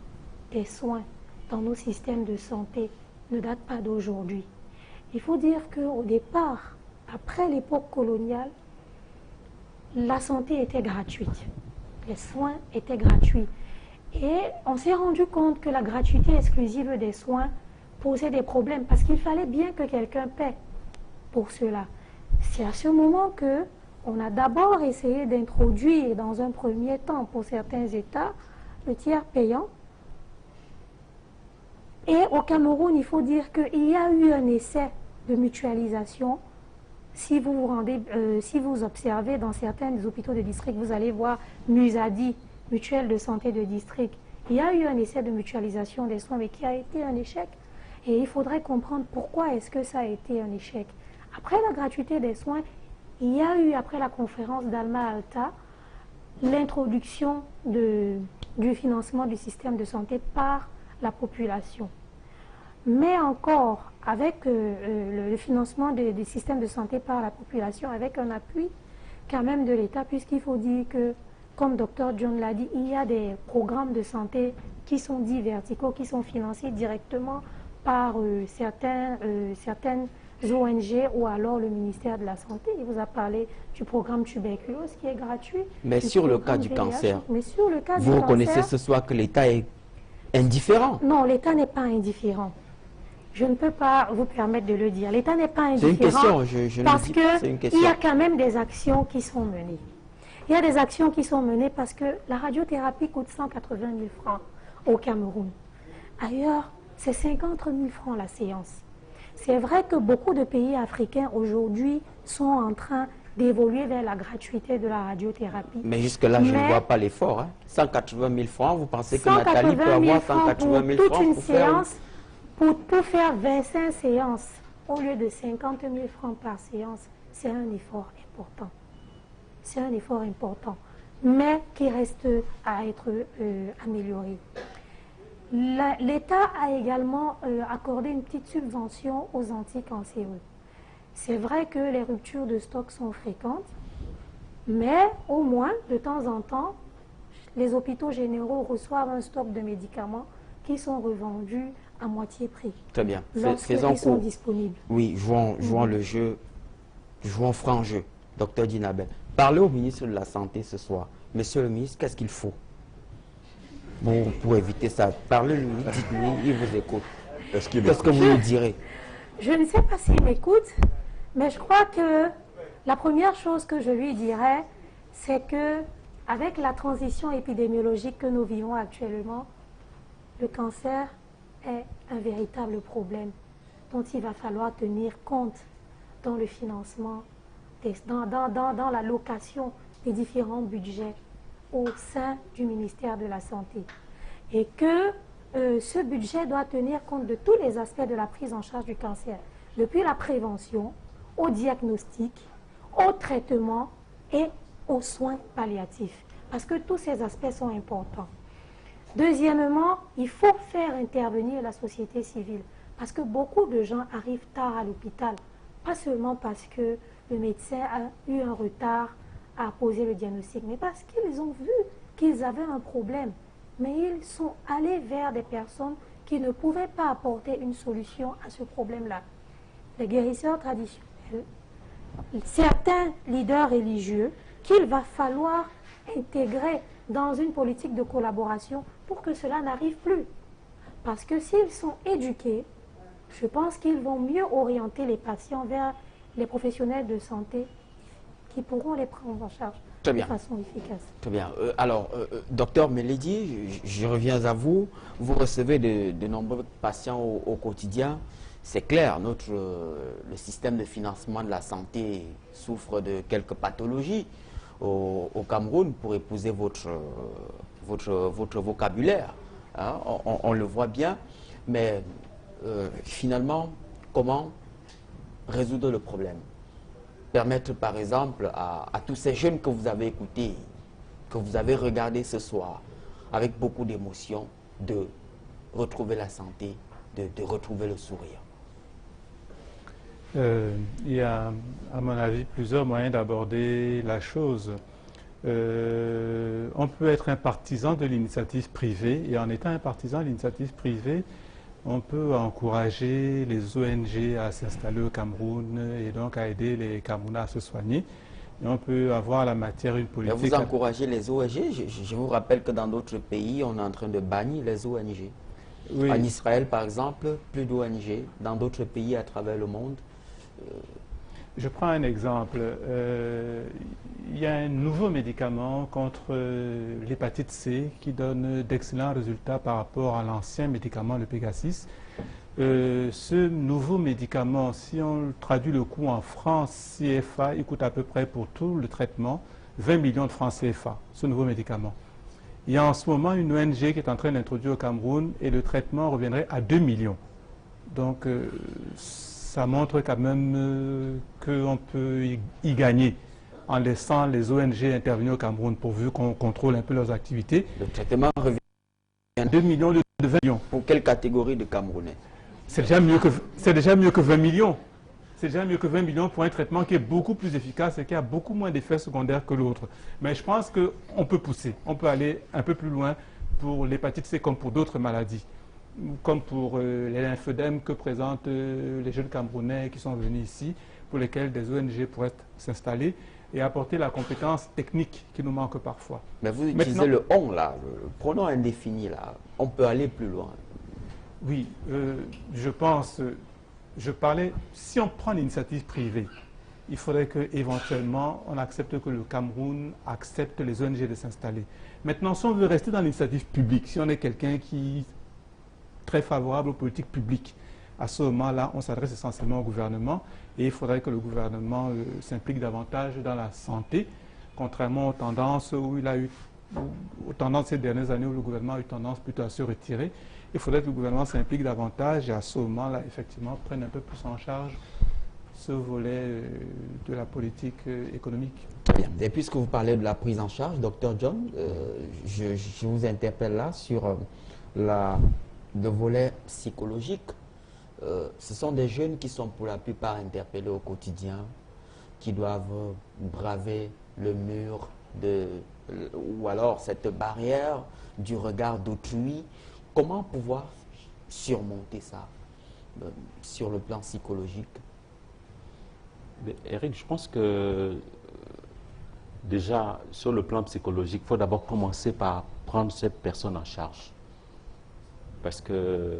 des soins dans nos systèmes de santé ne date pas d'aujourd'hui. Il faut dire qu'au départ, après l'époque coloniale, la santé était gratuite. Les soins étaient gratuits. Et on s'est rendu compte que la gratuité exclusive des soins posait des problèmes parce qu'il fallait bien que quelqu'un paie pour cela. C'est à ce moment qu'on a d'abord essayé d'introduire dans un premier temps pour certains États le tiers payant. Et au Cameroun, il faut dire qu'il y a eu un essai de mutualisation. Si vous observez dans certains des hôpitaux de district, vous allez voir Musadi, mutuelle de santé de district. Il y a eu un essai de mutualisation des soins, mais qui a été un échec. Et il faudrait comprendre pourquoi est-ce que ça a été un échec. Après la gratuité des soins, il y a eu, après la conférence d'Alma-Ata, l'introduction du financement du système de santé par la population. Mais encore, avec le financement des systèmes de santé par la population, avec un appui quand même de l'État, puisqu'il faut dire que, comme Dr John l'a dit, il y a des programmes de santé qui sont dits verticaux, qui sont financés directement par certaines ONG ou alors le ministère de la Santé. Il vous a parlé du programme tuberculose qui est gratuit. Mais sur le cas du cancer, vous reconnaissez ce soir que l'État est indifférent? Non, l'État n'est pas indifférent. Je ne peux pas vous permettre de le dire. L'État n'est pas indifférent. C'est une question, parce qu'il y a quand même des actions qui sont menées. Il y a des actions qui sont menées parce que la radiothérapie coûte 180 000 francs au Cameroun. Ailleurs, c'est 50 000 francs la séance. C'est vrai que beaucoup de pays africains aujourd'hui sont en train d'évoluer vers la gratuité de la radiothérapie. Mais jusque-là, je ne vois pas l'effort. Hein. 180 000 francs, vous pensez que Nathalie peut avoir 180 000 francs pour faire pour faire 25 séances au lieu de 50 000 francs par séance, c'est un effort important. C'est un effort important, mais qui reste à être amélioré. L'État a également accordé une petite subvention aux anticancéreux. C'est vrai que les ruptures de stock sont fréquentes, mais au moins, de temps en temps, les hôpitaux généraux reçoivent un stock de médicaments qui sont revendus à moitié prix. Très bien. Lorsqu'ils sont disponibles. Oui, jouons le jeu, jouons franc jeu. Docteur Dinabel, parlez au ministre de la Santé ce soir. Monsieur le ministre, qu'est-ce qu'il faut pour éviter ça? Parlez-lui, dites-lui, il vous écoute. Qu'est-ce que vous lui direz? Je ne sais pas s'il m'écoute, mais je crois que la première chose que je lui dirais, c'est que avec la transition épidémiologique que nous vivons actuellement, le cancer est un véritable problème dont il va falloir tenir compte dans le financement, dans la location des différents budgets au sein du ministère de la Santé. Et que ce budget doit tenir compte de tous les aspects de la prise en charge du cancer, depuis la prévention, au diagnostic, au traitement et aux soins palliatifs. Parce que tous ces aspects sont importants. Deuxièmement, il faut faire intervenir la société civile parce que beaucoup de gens arrivent tard à l'hôpital, pas seulement parce que le médecin a eu un retard à poser le diagnostic, mais parce qu'ils ont vu qu'ils avaient un problème. Mais ils sont allés vers des personnes qui ne pouvaient pas apporter une solution à ce problème-là. Les guérisseurs traditionnels, certains leaders religieux qu'il va falloir intégrer dans une politique de collaboration pour que cela n'arrive plus. Parce que s'ils sont éduqués, je pense qu'ils vont mieux orienter les patients vers les professionnels de santé qui pourront les prendre en charge de façon efficace. Très bien. Alors, docteur Meledi, je reviens à vous. Vous recevez de nombreux patients au quotidien. C'est clair, le système de financement de la santé souffre de quelques pathologies au Cameroun, pour épouser votre vocabulaire. Hein, on le voit bien, mais finalement, comment résoudre le problème? Permettre par exemple à tous ces jeunes que vous avez écoutés, que vous avez regardés ce soir, avec beaucoup d'émotion, de retrouver la santé, de retrouver le sourire. Il y a, à mon avis, plusieurs moyens d'aborder la chose. On peut être un partisan de l'initiative privée, et en étant un partisan de l'initiative privée, on peut encourager les ONG à s'installer au Cameroun et donc à aider les Camerounais à se soigner. Et on peut avoir la matière une politique. Et vous encouragez les ONG. Je vous rappelle que dans d'autres pays, on est en train de bannir les ONG. Oui. En Israël, par exemple, plus d'ONG. Dans d'autres pays à travers le monde. Je prends un exemple. Il y a un nouveau médicament contre l'hépatite C qui donne d'excellents résultats par rapport à l'ancien médicament, le Pegasus. Ce nouveau médicament, si on traduit le coût en francs CFA, il coûte à peu près pour tout le traitement 20 millions de francs CFA, ce nouveau médicament. Il y a en ce moment une ONG qui est en train d'introduire au Cameroun et le traitement reviendrait à 2 millions. Donc, ça montre quand même qu'on peut y gagner en laissant les ONG intervenir au Cameroun pourvu qu'on contrôle un peu leurs activités. Le traitement revient à 2 millions de 20 millions. Pour quelle catégorie de Camerounais? C'est déjà mieux que 20 millions. C'est déjà mieux que 20 millions pour un traitement qui est beaucoup plus efficace et qui a beaucoup moins d'effets secondaires que l'autre. Mais je pense qu'on peut pousser, on peut aller un peu plus loin pour l'hépatite C comme pour d'autres maladies. comme pour les lymphodèmes que présentent les jeunes Camerounais qui sont venus ici, pour lesquels des ONG pourraient s'installer et apporter la compétence technique qui nous manque parfois. Mais vous utilisez le « on » là, le pronom indéfini là, on peut aller plus loin. Oui, je pense, je parlais, si on prend l'initiative privée, il faudrait qu'éventuellement on accepte que le Cameroun accepte les ONG de s'installer. Maintenant, si on veut rester dans l'initiative publique, si on est quelqu'un qui est très favorable aux politiques publiques, à ce moment-là, on s'adresse essentiellement au gouvernement et il faudrait que le gouvernement s'implique davantage dans la santé, contrairement aux tendances où il a eu, aux tendances ces dernières années où le gouvernement a eu tendance plutôt à se retirer. Il faudrait que le gouvernement s'implique davantage et à ce moment-là, effectivement, prenne un peu plus en charge ce volet de la politique économique. Très bien. Et puisque vous parlez de la prise en charge, Dr John, je vous interpelle là sur le volet psychologique. Ce sont des jeunes qui sont pour la plupart interpellés au quotidien, qui doivent braver le mur ou alors cette barrière du regard d'autrui. Comment pouvoir surmonter ça sur le plan psychologique? Eric, je pense que déjà sur le plan psychologique, il faut d'abord commencer par prendre cette personne en charge. Parce que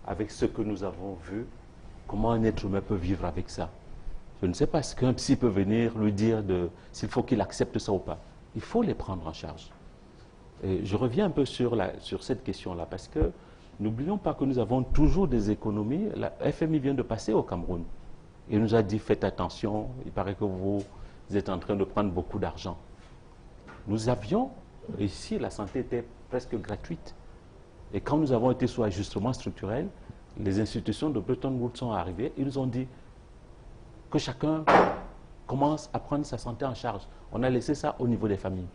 avec ce que nous avons vu, comment un être humain peut vivre avec ça? Je ne sais pas ce qu'un psy peut venir lui dire s'il faut qu'il accepte ça ou pas. Il faut les prendre en charge. Et je reviens un peu sur cette question-là, parce que n'oublions pas que nous avons toujours des économies. La FMI vient de passer au Cameroun. Il nous a dit, faites attention, il paraît que vous êtes en train de prendre beaucoup d'argent. Nous avions, ici, la santé était presque gratuite. Et quand nous avons été sous ajustement structurel, les institutions de Bretton Woods sont arrivées. Ils nous ont dit que chacun commence à prendre sa santé en charge. On a laissé ça au niveau des familles.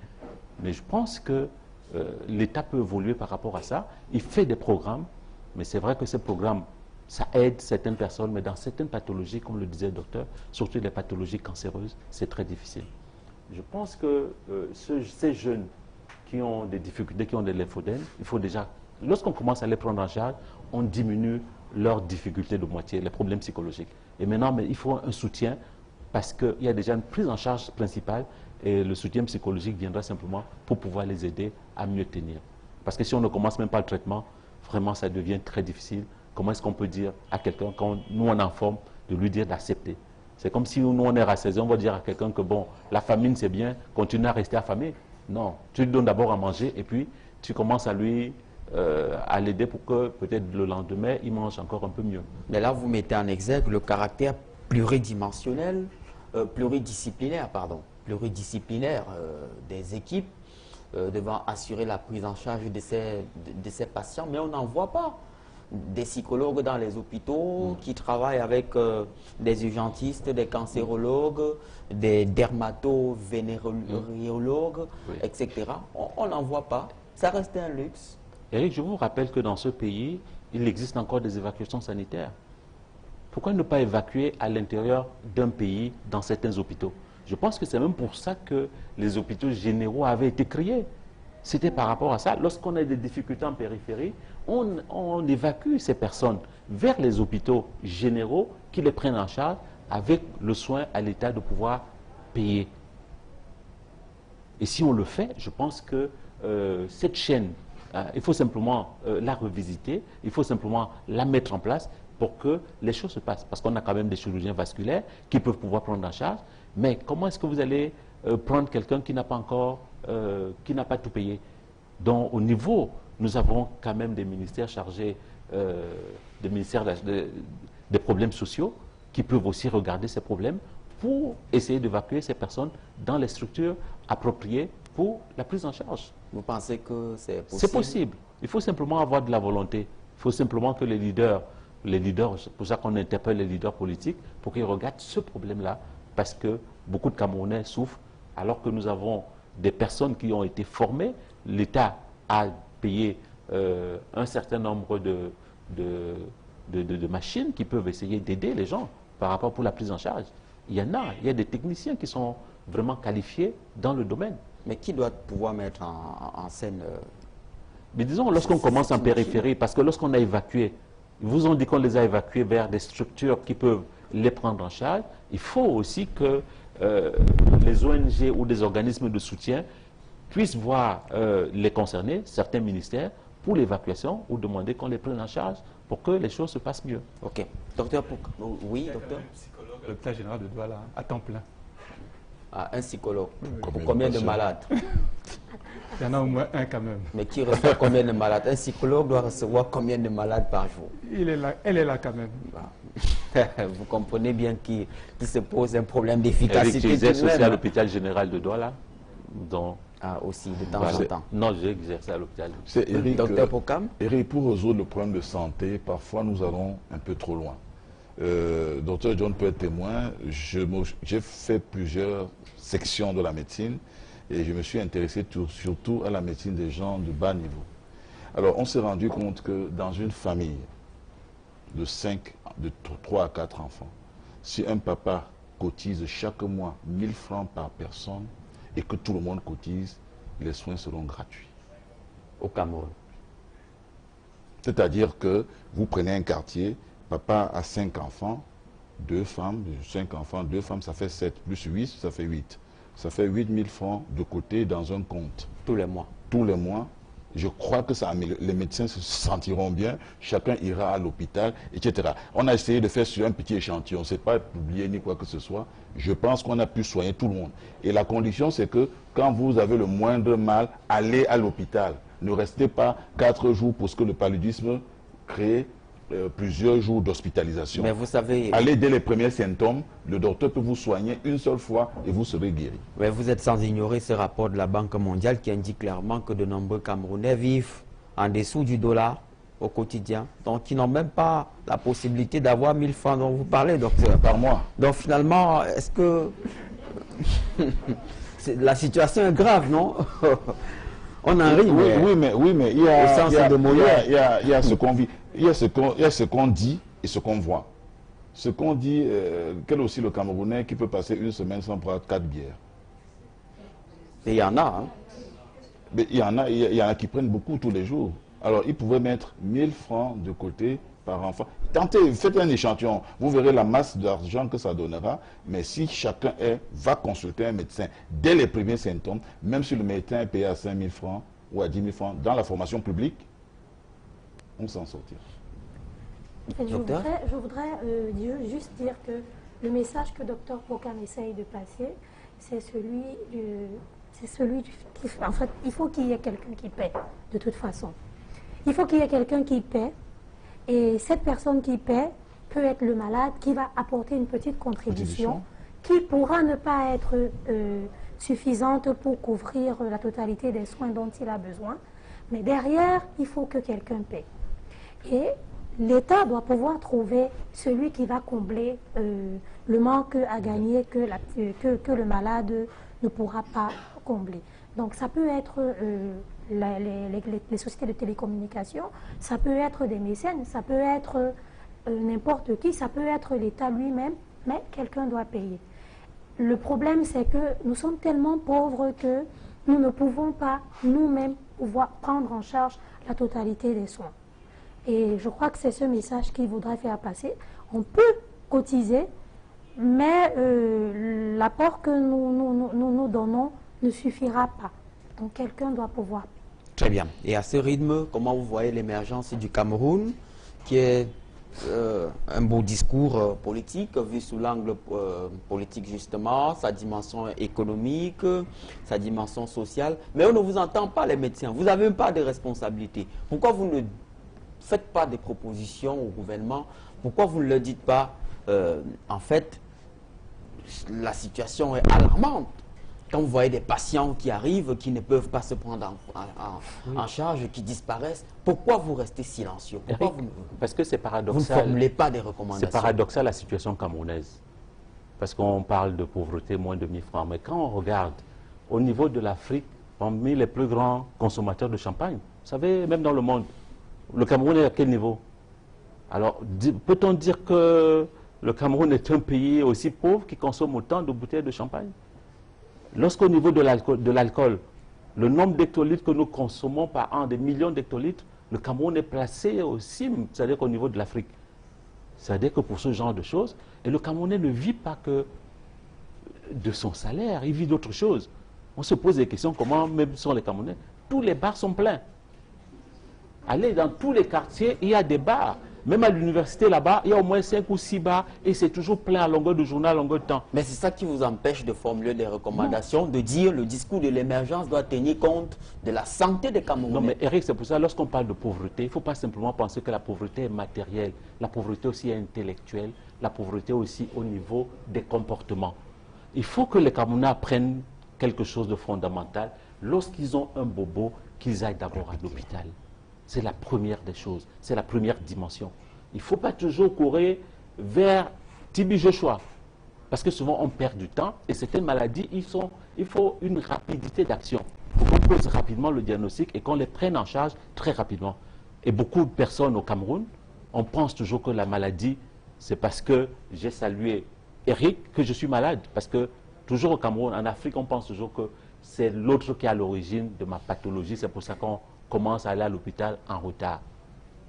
Mais je pense que l'État peut évoluer par rapport à ça. Il fait des programmes, mais c'est vrai que ces programmes, ça aide certaines personnes, mais dans certaines pathologies, comme le disait le docteur, surtout les pathologies cancéreuses, c'est très difficile. Je pense que ces jeunes qui ont des difficultés, qui ont des lymphodèmes, il faut déjà, lorsqu'on commence à les prendre en charge, on diminue leurs difficultés de moitié, les problèmes psychologiques. Et maintenant, mais il faut un soutien parce qu'il y a déjà une prise en charge principale et le soutien psychologique viendra simplement pour pouvoir les aider à mieux tenir. Parce que si on ne commence même pas le traitement, vraiment ça devient très difficile. Comment est-ce qu'on peut dire à quelqu'un, quand nous on est en forme, de lui dire d'accepter? C'est comme si nous on est rassasié, on va dire à quelqu'un que bon, la famine c'est bien, continue à rester affamé. Non, tu lui donnes d'abord à manger et puis tu commences à lui à l'aider pour que peut-être le lendemain il mange encore un peu mieux. Mais là vous mettez en exergue le caractère pluridisciplinaire des équipes devant assurer la prise en charge de ces patients, mais on n'en voit pas. Des psychologues dans les hôpitaux qui travaillent avec des urgentistes, des cancérologues, des dermato-vénériologues, etc. On n'en voit pas. Ça reste un luxe. Eric, je vous rappelle que dans ce pays, il existe encore des évacuations sanitaires. Pourquoi ne pas évacuer à l'intérieur d'un pays dans certains hôpitaux? Je pense que c'est même pour ça que les hôpitaux généraux avaient été créés. C'était par rapport à ça. Lorsqu'on a des difficultés en périphérie, on évacue ces personnes vers les hôpitaux généraux qui les prennent en charge avec le soin à l'État de pouvoir payer. Et si on le fait, je pense que cette chaîne, il faut simplement la revisiter, il faut simplement la mettre en place pour que les choses se passent. Parce qu'on a quand même des chirurgiens vasculaires qui peuvent pouvoir prendre en charge. Mais comment est-ce que vous allez prendre quelqu'un qui n'a pas encore, qui n'a pas tout payé? Donc au niveau, nous avons quand même des ministères chargés des ministères des problèmes sociaux qui peuvent aussi regarder ces problèmes pour essayer d'évacuer ces personnes dans les structures appropriées pour la prise en charge. Vous pensez que c'est possible? C'est possible. Il faut simplement avoir de la volonté. Il faut simplement que les leaders, c'est pour ça qu'on interpelle les leaders politiques, pour qu'ils regardent ce problème-là, parce que beaucoup de Camerounais souffrent, alors que nous avons des personnes qui ont été formées. L'État a payé un certain nombre de machines qui peuvent essayer d'aider les gens par rapport pour la prise en charge. Il y a des techniciens qui sont vraiment qualifiés dans le domaine. Mais qui doit pouvoir mettre en scène Mais disons, lorsqu'on commence en périphérie, parce que lorsqu'on a évacué, ils vous ont dit qu'on les a évacués vers des structures qui peuvent les prendre en charge, il faut aussi que les ONG ou des organismes de soutien puissent voir les concernés, certains ministères, pour l'évacuation ou demander qu'on les prenne en charge pour que les choses se passent mieux. Ok. Docteur, oui, docteur. L'hôpital général de Douala, à temps plein. Ah, un psychologue. Pour combien de malades? Il y en a au moins un quand même. Mais qui reçoit combien de malades? Un psychologue doit recevoir combien de malades par jour? Elle est là quand même. Vous comprenez bien qu'il se pose un problème d'efficacité. Tu exerces aussi à l'hôpital général de Douala, dont... Ah, aussi, de temps en temps. Non, j'ai exercé à l'hôpital. C'est Eric, Docteur Pokam. Eric, pour résoudre le problème de santé, parfois nous allons un peu trop loin. Docteur John peut être témoin. J'ai fait plusieurs sections de la médecine et je me suis intéressé surtout à la médecine des gens de bas niveau. Alors, on s'est rendu compte que dans une famille de 3 à 4 enfants, si un papa cotise chaque mois 1000 francs par personne et que tout le monde cotise, les soins seront gratuits. Au Cameroun. C'est-à-dire que vous prenez un quartier, papa a 5 enfants, 2 femmes, 5 enfants, 2 femmes, ça fait 7, plus 8, ça fait 8. Ça fait 8 000 francs de côté dans un compte. Tous les mois. Tous les mois. Je crois que ça, les médecins se sentiront bien, chacun ira à l'hôpital, etc. On a essayé de faire sur un petit échantillon, ce n'est pas publié ni quoi que ce soit. Je pense qu'on a pu soigner tout le monde. Et la condition, c'est que quand vous avez le moindre mal, allez à l'hôpital. Ne restez pas 4 jours pour ce que le paludisme crée plusieurs jours d'hospitalisation. Mais vous savez... Allez dès les premiers symptômes, le docteur peut vous soigner une seule fois et vous serez guéri. Mais vous êtes sans ignorer ce rapport de la Banque mondiale qui indique clairement que de nombreux Camerounais vivent en dessous du dollar au quotidien, donc qui n'ont même pas la possibilité d'avoir 1000 francs dont vous parlez, docteur. Par mois. Donc finalement, est-ce que... la situation est grave, non? On en rit, oui, mais il y a ce qu'on vit. Il y a ce qu'on dit et ce qu'on voit. Ce qu'on dit, quel est aussi le Camerounais qui peut passer une semaine sans prendre 4 bières? Et il y en a, hein? Mais il y en a qui prennent beaucoup tous les jours. Alors, ils pouvaient mettre 1000 francs de côté par enfant. Tentez, faites un échantillon. Vous verrez la masse d'argent que ça donnera. Mais si chacun va consulter un médecin dès les premiers symptômes, même si le médecin est payé à 5 000 francs ou à 10 000 francs dans la formation publique, on s'en sortira. Je voudrais juste dire que le message que Dr Pokam essaye de passer, c'est celui en fait, il faut qu'il y ait quelqu'un qui paie, de toute façon. Il faut qu'il y ait quelqu'un qui paie, et cette personne qui paie peut être le malade qui va apporter une petite contribution qui pourra ne pas être suffisante pour couvrir la totalité des soins dont il a besoin. Mais derrière, il faut que quelqu'un paie. Et l'État doit pouvoir trouver celui qui va combler le manque à gagner que le malade ne pourra pas combler. Donc ça peut être les sociétés de télécommunications, ça peut être des mécènes, ça peut être n'importe qui, ça peut être l'État lui-même, mais quelqu'un doit payer. Le problème, c'est que nous sommes tellement pauvres que nous ne pouvons pas nous-mêmes pouvoir prendre en charge la totalité des soins. Et je crois que c'est ce message qu'il voudrait faire passer. On peut cotiser, mais l'apport que nous donnons ne suffira pas. Donc quelqu'un doit pouvoir. Très bien. Et à ce rythme, comment vous voyez l'émergence du Cameroun, qui est un beau discours politique, vu sous l'angle politique justement, sa dimension économique, sa dimension sociale, mais on ne vous entend pas les médecins, vous n'avez même pas de responsabilité. Pourquoi vous ne faites pas des propositions au gouvernement? Pourquoi vous ne le dites pas? En fait, la situation est alarmante. Quand vous voyez des patients qui arrivent, qui ne peuvent pas se prendre en charge, qui disparaissent, pourquoi vous restez silencieux? Pourquoi parce que c'est paradoxal. Vous ne formulez pas des recommandations. C'est paradoxal la situation camerounaise. Parce qu'on parle de pauvreté, moins de 1000 francs. Mais quand on regarde au niveau de l'Afrique, parmi les plus grands consommateurs de champagne, vous savez, même dans le monde, le Cameroun est à quel niveau? Alors, peut-on dire que le Cameroun est un pays aussi pauvre qui consomme autant de bouteilles de champagne? Lorsqu'au niveau de l'alcool, Le nombre d'hectolitres que nous consommons par an, des millions d'hectolitres, le Cameroun est placé au cime, c'est-à-dire qu'au niveau de l'Afrique. C'est-à-dire que pour ce genre de choses, et le Camerounais ne vit pas que de son salaire, il vit d'autres choses. On se pose des questions, comment même sont les Camerounais? Tous les bars sont pleins. Allez dans tous les quartiers, il y a des bars. Même à l'université là-bas, il y a au moins 5 ou 6 bars et c'est toujours plein à longueur de journée, à longueur de temps. Mais c'est ça qui vous empêche de formuler des recommandations, de dire le discours de l'émergence doit tenir compte de la santé des Camerounais. Non mais Eric, c'est pour ça, lorsqu'on parle de pauvreté, il ne faut pas simplement penser que la pauvreté est matérielle. La pauvreté aussi est intellectuelle, la pauvreté aussi au niveau des comportements. Il faut que les Camerounais apprennent quelque chose de fondamental. Lorsqu'ils ont un bobo, qu'ils aillent d'abord à l'hôpital. C'est la première des choses, c'est la première dimension. Il ne faut pas toujours courir vers TB Joshua, parce que souvent on perd du temps et certaines maladies, il faut une rapidité d'action. Il faut qu'on pose rapidement le diagnostic et qu'on les prenne en charge très rapidement. Et beaucoup de personnes au Cameroun, on pense toujours que la maladie, c'est parce que j'ai salué Eric que je suis malade, parce que toujours au Cameroun, en Afrique, on pense toujours que c'est l'autre qui est à l'origine de ma pathologie, c'est pour ça qu'on commence à aller à l'hôpital en retard.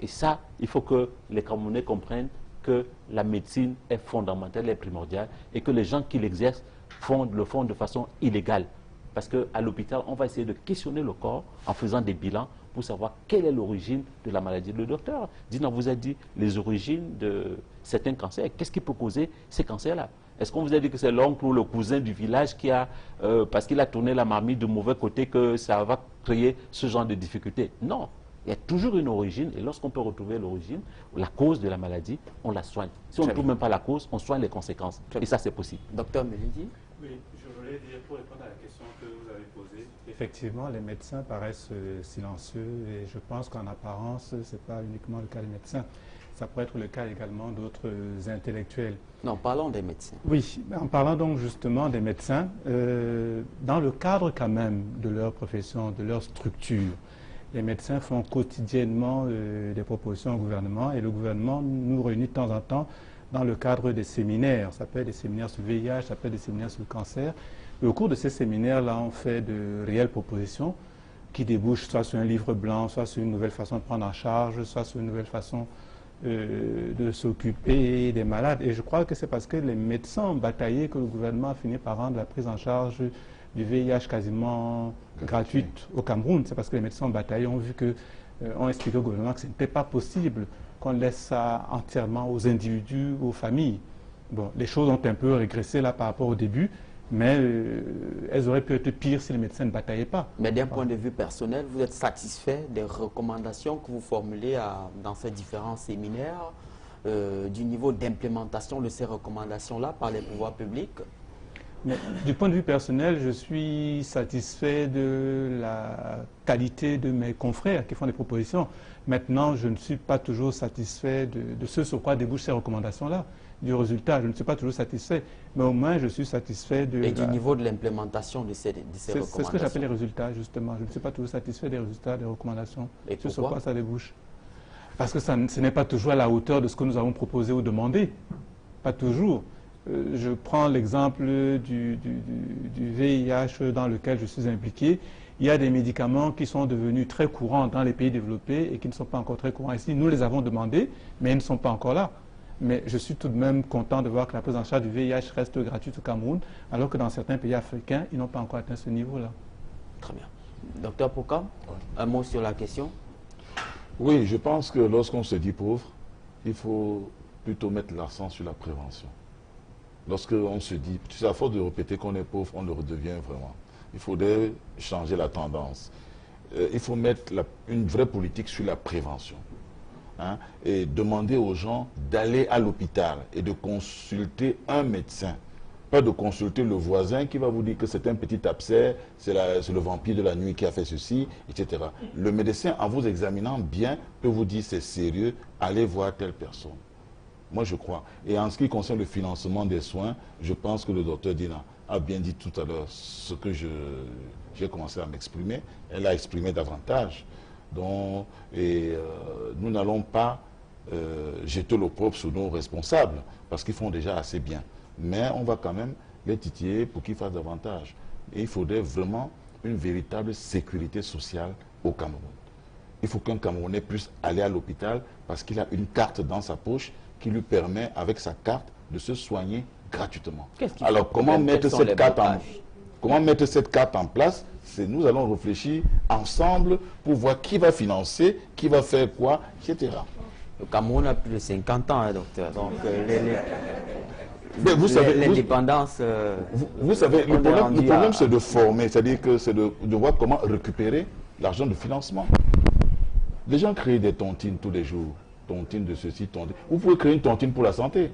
Et ça, il faut que les Camerounais comprennent que la médecine est fondamentale et primordiale et que les gens qui l'exercent le font de façon illégale. Parce qu'à l'hôpital, on va essayer de questionner le corps en faisant des bilans pour savoir quelle est l'origine de la maladie. Le docteur Dina vous a dit les origines de certains cancers. Qu'est-ce qui peut causer ces cancers-là? Est-ce qu'on vous a dit que c'est l'oncle ou le cousin du village qui a, parce qu'il a tourné la marmite de mauvais côté, que ça va créer ce genre de difficultés? Non. Il y a toujours une origine, et lorsqu'on peut retrouver l'origine, la cause de la maladie, on la soigne. Si on ne trouve même pas la cause, on soigne les conséquences. Et ça, c'est possible. Docteur Melidi? Oui, je voulais dire, pour répondre à la question que vous avez posée, effectivement, les médecins paraissent silencieux, et je pense qu'en apparence, ce n'est pas uniquement le cas des médecins. Ça pourrait être le cas également d'autres intellectuels. Non, parlons des médecins. Oui, en parlant donc justement des médecins, dans le cadre quand même de leur profession, de leur structure, les médecins font quotidiennement des propositions au gouvernement et le gouvernement nous réunit de temps en temps dans le cadre des séminaires. Ça peut être des séminaires sur le VIH, ça peut être des séminaires sur le cancer. Et au cours de ces séminaires-là, on fait de réelles propositions qui débouchent soit sur un livre blanc, soit sur une nouvelle façon de prendre en charge, soit sur une nouvelle façon de s'occuper des malades. Et je crois que c'est parce que les médecins ont bataillé que le gouvernement a fini par rendre la prise en charge du VIH quasiment gratuite au Cameroun. C'est parce que les médecins ont bataillé, ont vu que, ont expliqué au gouvernement que ce n'était pas possible qu'on laisse ça entièrement aux individus, aux familles. Bon, les choses ont un peu régressé là par rapport au début, mais elles auraient pu être pires si les médecins ne bataillaient pas. Mais d'un point de vue personnel, vous êtes satisfait des recommandations que vous formulez dans ces différents séminaires, du niveau d'implémentation de ces recommandations-là par les pouvoirs publics? Mais, du point de vue personnel, je suis satisfait de la qualité de mes confrères qui font des propositions. Maintenant, je ne suis pas toujours satisfait de ce sur quoi débouchent ces recommandations-là, du résultat. Je ne suis pas toujours satisfait, mais au moins je suis satisfait de... Et du niveau de l'implémentation de ces recommandations. C'est ce que j'appelle les résultats, justement. Je ne suis pas toujours satisfait des résultats, des recommandations. Et pourquoi? Sur quoi ça débouche? Parce que ce n'est pas toujours à la hauteur de ce que nous avons proposé ou demandé. Pas toujours. Je prends l'exemple du VIH dans lequel je suis impliqué. Il y a des médicaments qui sont devenus très courants dans les pays développés et qui ne sont pas encore très courants ici. Nous les avons demandés, mais ils ne sont pas encore là. Mais je suis tout de même content de voir que la prise en charge du VIH reste gratuite au Cameroun, alors que dans certains pays africains, ils n'ont pas encore atteint ce niveau-là. Très bien. Docteur Poka, un mot sur la question? Oui, je pense que lorsqu'on se dit pauvre, il faut plutôt mettre l'accent sur la prévention. Lorsqu'on se dit, tu sais, à force de répéter qu'on est pauvre, on le redevient vraiment. Il faudrait changer la tendance. Il faut mettre une vraie politique sur la prévention. Hein, et demander aux gens d'aller à l'hôpital et de consulter un médecin. Pas de consulter le voisin qui va vous dire que c'est un petit abcès, c'est le vampire de la nuit qui a fait ceci, etc. Le médecin, en vous examinant bien, peut vous dire c'est sérieux, allez voir telle personne. Moi, je crois. Et en ce qui concerne le financement des soins, je pense que le docteur Dina a bien dit tout à l'heure ce que j'ai commencé à m'exprimer. Elle a exprimé davantage. Donc, nous n'allons pas jeter l'opprobre sur nos responsables, parce qu'ils font déjà assez bien. Mais on va quand même les titiller pour qu'ils fassent davantage. Et il faudrait vraiment une véritable sécurité sociale au Cameroun. Il faut qu'un Camerounais puisse aller à l'hôpital parce qu'il a une carte dans sa poche qui lui permet, avec sa carte, de se soigner gratuitement. Alors, comment mettre cette carte en place? Nous allons réfléchir ensemble pour voir qui va financer, qui va faire quoi, etc. Le Cameroun a plus de 50 ans, hein, docteur. Donc, vous savez, l'indépendance... Vous savez, le problème c'est de former, c'est-à-dire que c'est de voir comment récupérer l'argent de financement. Les gens créent des tontines tous les jours. Tontines de ceci, tontines. Vous pouvez créer une tontine pour la santé.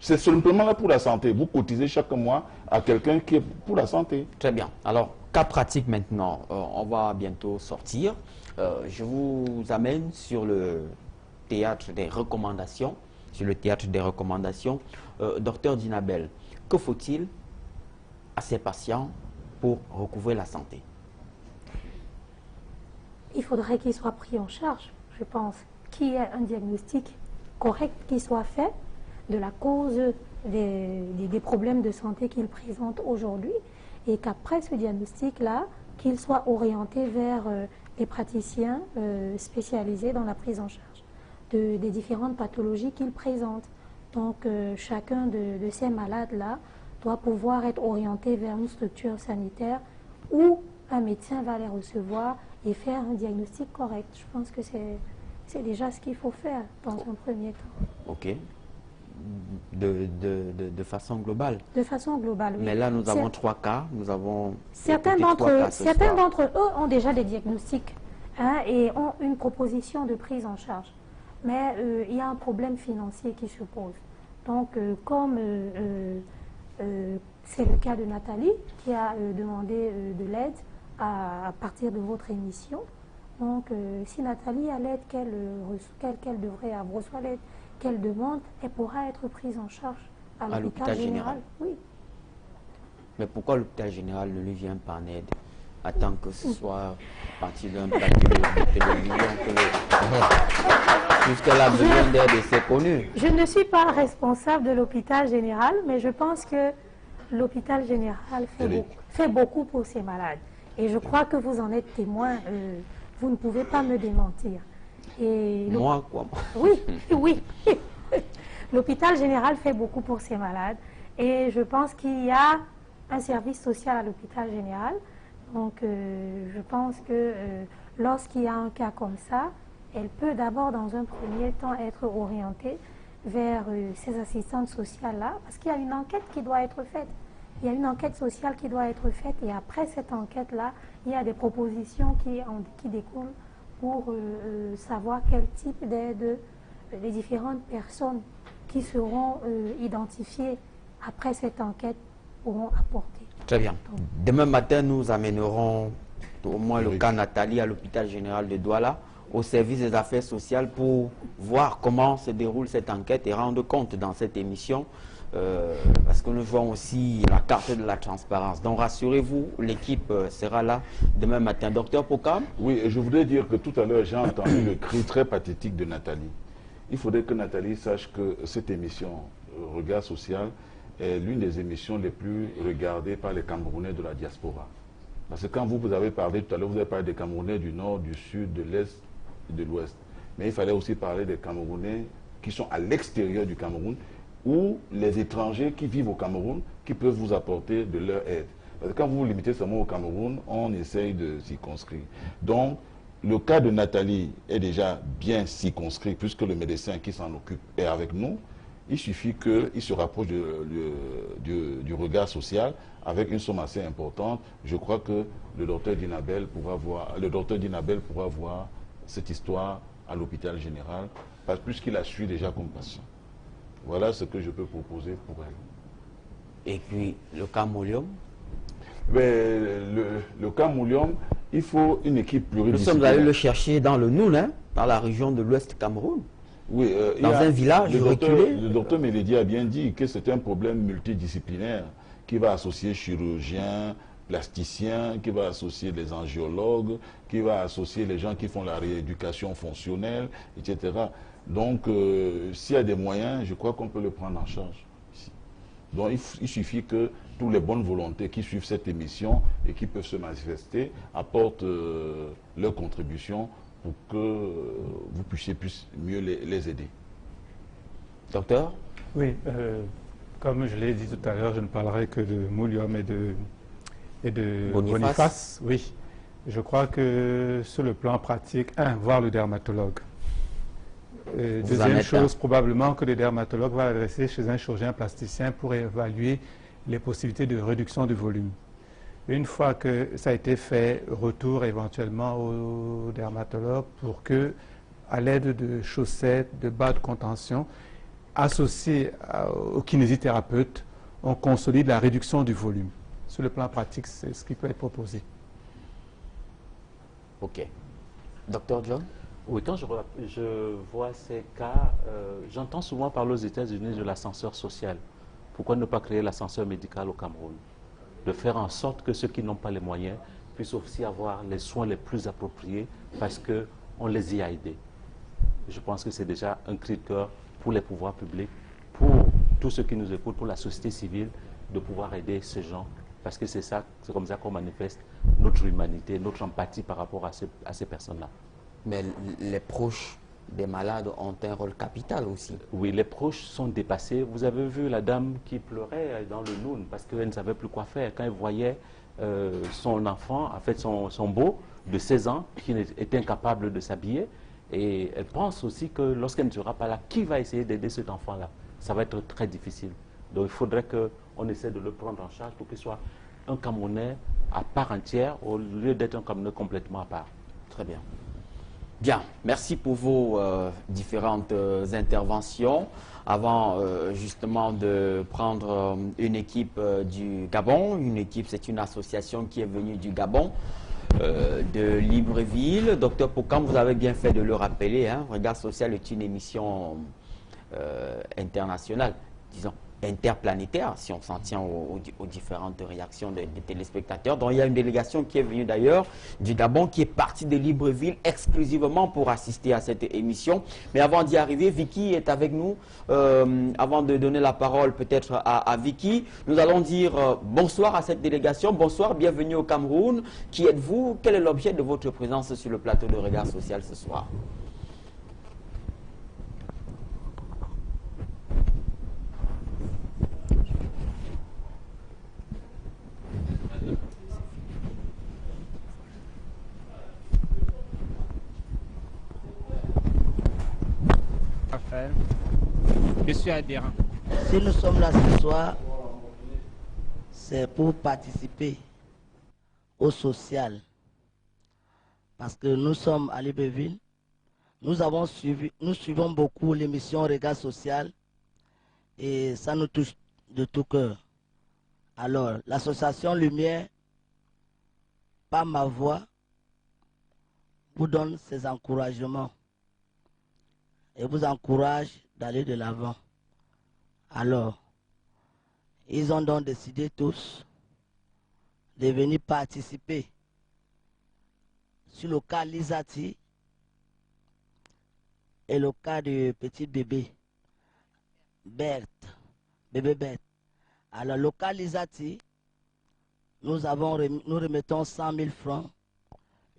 C'est simplement là pour la santé. Vous cotisez chaque mois à quelqu'un qui est pour la santé. Très bien. Alors, cas pratique maintenant. On va bientôt sortir. Je vous amène sur le théâtre des recommandations. Docteur Dinabel, que faut-il à ces patients pour recouvrer la santé? Il faudrait qu'ils soient pris en charge, je pense, qu'il y ait un diagnostic correct qui soit fait de la cause des problèmes de santé qu'ils présentent aujourd'hui et qu'après ce diagnostic-là, qu'ils soient orientés vers les praticiens spécialisés dans la prise en charge des différentes pathologies qu'ils présentent. Donc chacun de ces malades-là doit pouvoir être orienté vers une structure sanitaire où un médecin va les recevoir et faire un diagnostic correct. Je pense que c'est déjà ce qu'il faut faire dans un premier temps. Ok. De façon globale. De façon globale, oui. Mais là, nous avons 3 cas. Nous avons certains d'entre eux ont déjà des diagnostics et ont une proposition de prise en charge. Mais il y a un problème financier qui se pose. Donc, comme c'est le cas de Nathalie, qui a demandé de l'aide à partir de votre émission. Donc, si Nathalie a l'aide qu'elle devrait avoir, reçoit l'aide qu'elle demande, elle pourra être prise en charge à l'hôpital général. Oui. Mais pourquoi l'hôpital général ne lui vient pas en aide? Attends que ce soit à partir d'un plateau de télévision puisqu'elle a besoin d'aide et c'est connu. Je ne suis pas responsable de l'hôpital général, mais je pense que l'hôpital général fait beaucoup pour ces malades. Et je crois que vous en êtes témoin, vous ne pouvez pas me démentir. Et moi, quoi? Oui, oui. L'hôpital général fait beaucoup pour ces malades. Et je pense qu'il y a un service social à l'hôpital général. Donc, je pense que lorsqu'il y a un cas comme ça, elle peut d'abord, dans un premier temps, être orientée vers ces assistantes sociales-là, parce qu'il y a une enquête qui doit être faite. Il y a une enquête sociale qui doit être faite, et après cette enquête-là, il y a des propositions qui découlent pour savoir quel type d'aide les différentes personnes qui seront identifiées après cette enquête pourront apporter. Très bien. Demain matin, nous amènerons au moins le cas Nathalie à l'hôpital général de Douala, au service des affaires sociales, pour voir comment se déroule cette enquête et rendre compte dans cette émission, parce que nous jouons aussi la carte de la transparence. Donc rassurez-vous, l'équipe sera là demain matin. Docteur Pokam? Oui, je voudrais dire que tout à l'heure, j'ai entendu le cri très pathétique de Nathalie. Il faudrait que Nathalie sache que cette émission, Regard Social, est l'une des émissions les plus regardées par les Camerounais de la diaspora. Parce que quand vous avez parlé tout à l'heure, vous avez parlé des Camerounais du Nord, du Sud, de l'Est et de l'Ouest. Mais il fallait aussi parler des Camerounais qui sont à l'extérieur du Cameroun ou les étrangers qui vivent au Cameroun qui peuvent vous apporter de leur aide. Parce que quand vous vous limitez seulement au Cameroun, on essaye de circonscrire. Donc, le cas de Nathalie est déjà bien circonscrit puisque le médecin qui s'en occupe est avec nous. Il suffit qu'il se rapproche du regard social avec une somme assez importante. Je crois que le docteur Dinabel pourra voir cette histoire à l'hôpital général, puisqu'il la suit déjà comme patient. Voilà ce que je peux proposer pour elle. Et puis, le cas Moulium? Le cas Moulium, il faut une équipe pluridisciplinaire. Nous sommes allés le chercher dans le Noun, dans la région de l'Ouest Cameroun. Oui, dans un village reculé. Le docteur Mélidi a bien dit que c'est un problème multidisciplinaire qui va associer chirurgiens, plasticiens, qui va associer les angiologues, qui va associer les gens qui font la rééducation fonctionnelle, etc. Donc, s'il y a des moyens, je crois qu'on peut le prendre en charge ici. Donc, il suffit que toutes les bonnes volontés qui suivent cette émission et qui peuvent se manifester apportent leur contribution pour que vous puissiez mieux les aider. Docteur? Oui, comme je l'ai dit tout à l'heure, je ne parlerai que de Moulium et de Boniface. Oui, je crois que sur le plan pratique, voir le dermatologue. Deuxième chose, probablement que le dermatologue va adresser chez un chirurgien plasticien pour évaluer les possibilités de réduction du volume. Une fois que ça a été fait, retour éventuellement au dermatologue pour que, à l'aide de chaussettes, de bas de contention, associés au kinésithérapeute, on consolide la réduction du volume. Sur le plan pratique, c'est ce qui peut être proposé. Ok. Docteur John? Oui, quand je vois ces cas, j'entends souvent parler aux États-Unis de l'ascenseur social. Pourquoi ne pas créer l'ascenseur médical au Cameroun? De faire en sorte que ceux qui n'ont pas les moyens puissent aussi avoir les soins les plus appropriés parce qu'on les y a aidés. Je pense que c'est déjà un cri de cœur pour les pouvoirs publics, pour tous ceux qui nous écoutent, pour la société civile, de pouvoir aider ces gens. Parce que c'est comme ça qu'on manifeste notre humanité, notre empathie par rapport à ces personnes-là. Mais les proches des malades ont un rôle capital aussi. Oui, les proches sont dépassés. Vous avez vu la dame qui pleurait dans le Noun parce qu'elle ne savait plus quoi faire. Quand elle voyait son enfant, en fait son beau de 16 ans, qui était incapable de s'habiller. Et elle pense aussi que lorsqu'elle ne sera pas là, qui va essayer d'aider cet enfant-là? Ça va être très difficile. Donc il faudrait qu'on essaie de le prendre en charge pour qu'il soit un Camerounais à part entière au lieu d'être un Camerounais complètement à part. Très bien. Bien, merci pour vos différentes interventions. Avant justement de prendre une équipe du Gabon, c'est une association qui est venue du Gabon, de Libreville. Docteur Pokam, vous avez bien fait de le rappeler, hein. Regard social est une émission internationale, disons interplanétaire, si on s'en tient aux différentes réactions des téléspectateurs. Donc il y a une délégation qui est venue d'ailleurs du Gabon, qui est partie de Libreville exclusivement pour assister à cette émission. Mais avant d'y arriver, Vicky est avec nous. Avant de donner la parole peut-être à Vicky, nous allons dire bonsoir à cette délégation. Bonsoir, bienvenue au Cameroun. Qui êtes-vous? Quel est l'objet de votre présence sur le plateau de Regard Social ce soir? Je suis adhérent. Si nous sommes là ce soir, c'est pour participer au social. Parce que nous sommes à Libreville, nous suivons beaucoup l'émission Regard Social et ça nous touche de tout cœur. Alors, l'association Lumière, par ma voix, vous donne ses encouragements et vous encourage d'aller de l'avant. Alors, ils ont donc décidé tous de venir participer sur le cas Lisati et le cas du petit bébé bébé Berthe. Alors, le cas Lisati, nous remettons 100 000 francs,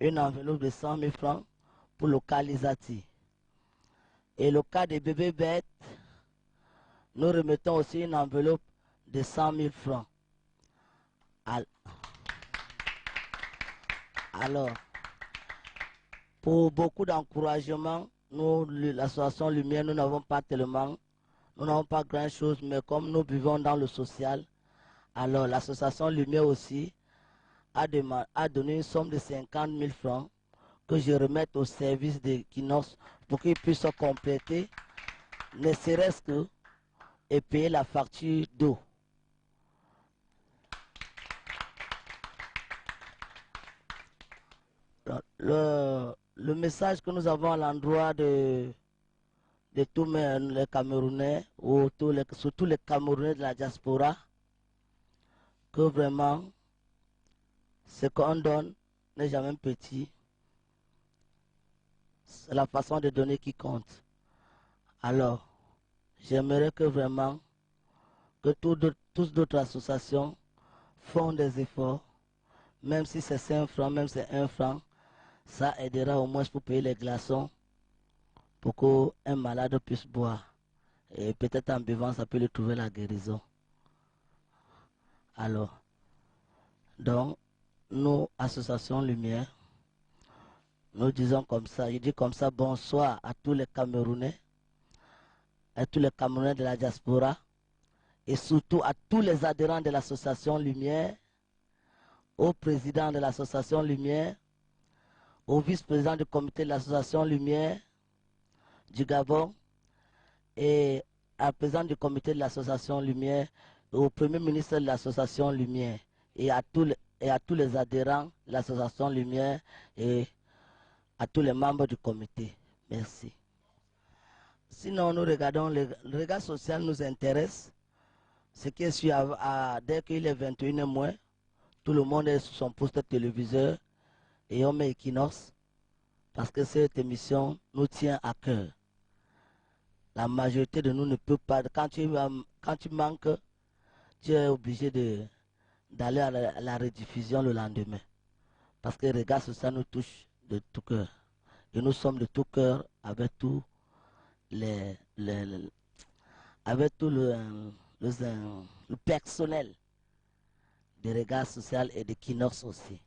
une enveloppe de 100 000 francs pour le cas Lisati. Et le cas de bébé Bête, nous remettons aussi une enveloppe de 100 000 francs. Alors, pour beaucoup d'encouragement, nous, l'association Lumière, nous n'avons pas grand-chose, mais comme nous vivons dans le social, alors l'association Lumière aussi a donné une somme de 50 000 francs que je remette au service de Kinos pour qu'ils puissent compléter, ne serait-ce que, et payer la facture d'eau. Le message que nous avons à l'endroit de tous les Camerounais, ou surtout les Camerounais de la diaspora, que vraiment, ce qu'on donne n'est jamais petit. C'est la façon de donner qui compte. Alors, j'aimerais que vraiment, que toutes d'autres associations font des efforts, même si c'est 5 francs, même si c'est 1 franc, ça aidera au moins pour payer les glaçons, pour qu'un malade puisse boire. Et peut-être en buvant, ça peut lui trouver la guérison. Alors, donc, nous, Association Lumière, nous disons comme ça, je dis comme ça, bonsoir à tous les Camerounais, à tous les Camerounais de la diaspora, et surtout à tous les adhérents de l'association Lumière, au président de l'association Lumière, au vice-président du comité de l'association Lumière du Gabon, et à président du comité de l'association Lumière, au premier ministre de l'association Lumière, et à tous les adhérents de l'association Lumière, et à tous les membres du comité. Merci. Sinon, nous regardons, le regard social nous intéresse. Ce qui est sûr, dès qu'il est 21h moins, tout le monde est sur son poste téléviseur et on met Equinox parce que cette émission nous tient à cœur. La majorité de nous ne peut pas, quand tu manques, tu es obligé d'aller à la rediffusion le lendemain. Parce que le regard social nous touche de tout cœur. Et nous sommes de tout cœur avec tout le personnel de regard social et de Equinox aussi.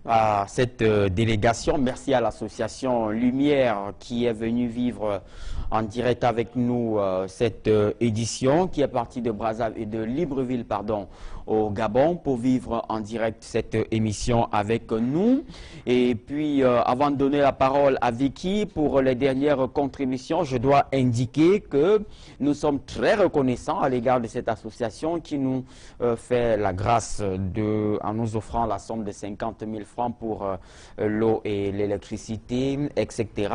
À cette délégation, merci à l'association Lumière qui est venue vivre en direct avec nous cette édition, qui est partie de Brazzaville et de Libreville, pardon, au Gabon pour vivre en direct cette émission avec nous. Et puis, avant de donner la parole à Vicky pour les dernières contributions, je dois indiquer que nous sommes très reconnaissants à l'égard de cette association qui nous fait la grâce en nous offrant la somme de 50 000 francs pour l'eau et l'électricité, etc.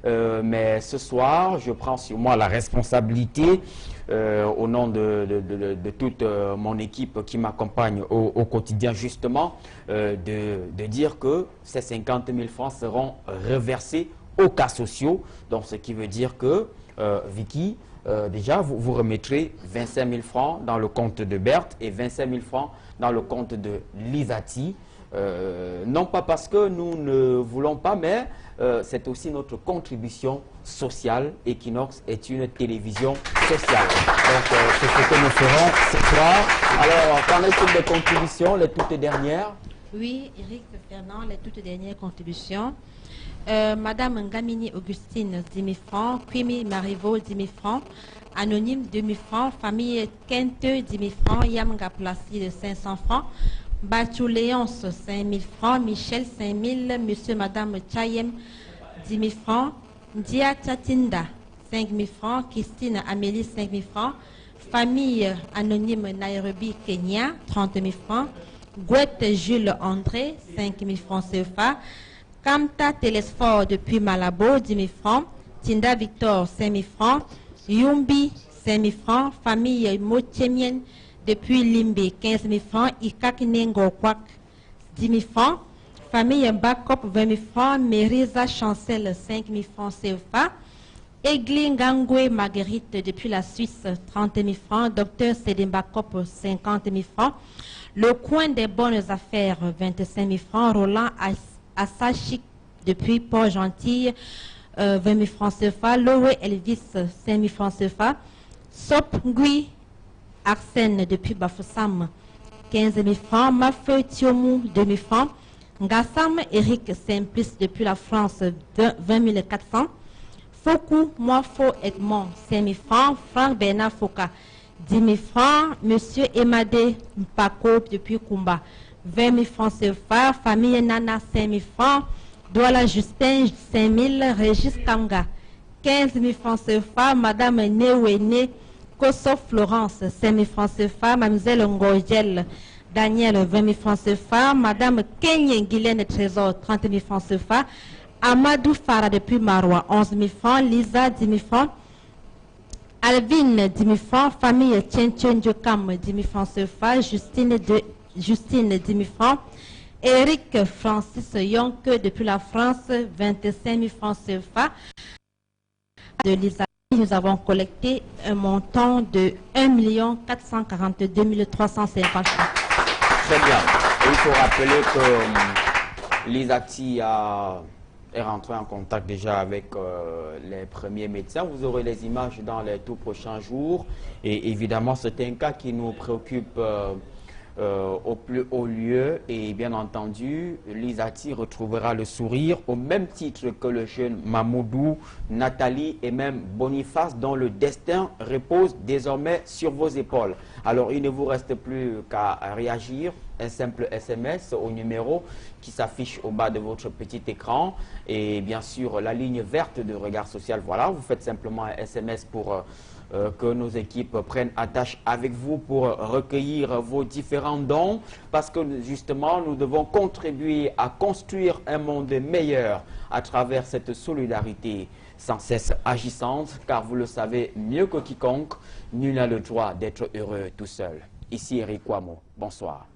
Mais ce soir, je prends sur moi la responsabilité au nom de toute mon équipe qui m'accompagne au quotidien justement, de dire que ces 50 000 francs seront reversés aux cas sociaux. Donc ce qui veut dire que, Vicky, déjà vous remettrez 25 000 francs dans le compte de Berthe et 25 000 francs dans le compte de Lisati. Non pas parce que nous ne voulons pas, mais c'est aussi notre contribution sociale. Equinox est une télévision sociale. Donc c'est ce que nous ferons ce soir. Alors, qu'en est-il des contributions, les toutes dernières? Oui, Eric Fernand, les toutes dernières contributions. Madame Ngamini Augustine, 10 000 francs. Kwimi Marivaux, 10 000 francs. Anonyme, 2 000 francs. Famille Kente, 10 000 francs. Yamga Placide, 500 francs. Bachou Léonce, 5 000 francs. Michel, 5 000. Monsieur, Madame Chayem, 10 000 francs. Dia Chatinda, 5 000 francs. Christine Amélie, 5 000 francs. Famille anonyme Nairobi, Kenya, 30 000 francs. Gouette Jules André, 5 000 francs CFA. Kamta Télésphore depuis Malabo, 10 000 francs. Tinda Victor, 5 000 francs. Yumbi, 5 000 francs. Famille Motiemienne depuis Limbe, 15 000 francs. Ikak Nengo Kwak, 10 000 francs. Famille Bakop, 20 000 francs. Mérisa Chancel, 5 000 francs CFA. Egli Ngangwe Marguerite depuis la Suisse, 30 000 francs. Docteur Sédem Bakop, 50 000 francs. Le coin des bonnes affaires, 25 000 francs. Roland Assachik depuis Port-Gentil, 20 000 francs CFA. Lowe Elvis, 5 000 francs CFA. Sop Ngui Arsène depuis Bafoussam, 15 000 francs. Mafeu Thiomou, 2 000 francs. Ngassam Eric Simplice depuis la France, 20 400. Fokou Moifo Edmond, 5 000 francs. Franck Bernard Foka, 10 000 francs. Monsieur Emade Mpako depuis Kumba, 20 000 francs CFA. Famille Nana, 5 000 francs. Douala Justin, 5 000. Régis Kamga, 15 000 francs CFA. Madame Newene Kosso Florence, 5 000 francs CFA. Mademoiselle Ngojel Daniel, 20 000 francs CFA. Madame Kenye Guylaine Trésor, 30 000 francs CFA. Amadou Farah depuis Marois, 11 000 francs. Lisa, 10 000 francs. Alvin, 10 000 francs. Famille Tchenchen Diokam, 10 000 francs CFA. Justine, 10 000 francs. Eric Francis Yonke depuis la France, 25 000 francs CFA. De Lisa, nous avons collecté un montant de 1 442 350 francs. Très bien. Et il faut rappeler que l'ISATI est rentré en contact déjà avec les premiers médecins. Vous aurez les images dans les tout prochains jours. Et évidemment, c'est un cas qui nous préoccupe au plus haut lieu. Et bien entendu, l'ISATI retrouvera le sourire au même titre que le jeune Mamoudou, Nathalie et même Boniface, dont le destin repose désormais sur vos épaules. Alors, il ne vous reste plus qu'à réagir. Un simple SMS au numéro qui s'affiche au bas de votre petit écran et bien sûr la ligne verte de Regard Social. Voilà, vous faites simplement un SMS pour que nos équipes prennent attache avec vous pour recueillir vos différents dons parce que justement nous devons contribuer à construire un monde meilleur à travers cette solidarité sans cesse agissante car vous le savez mieux que quiconque, nul n'a le droit d'être heureux tout seul. Ici Eric Ouamo, bonsoir.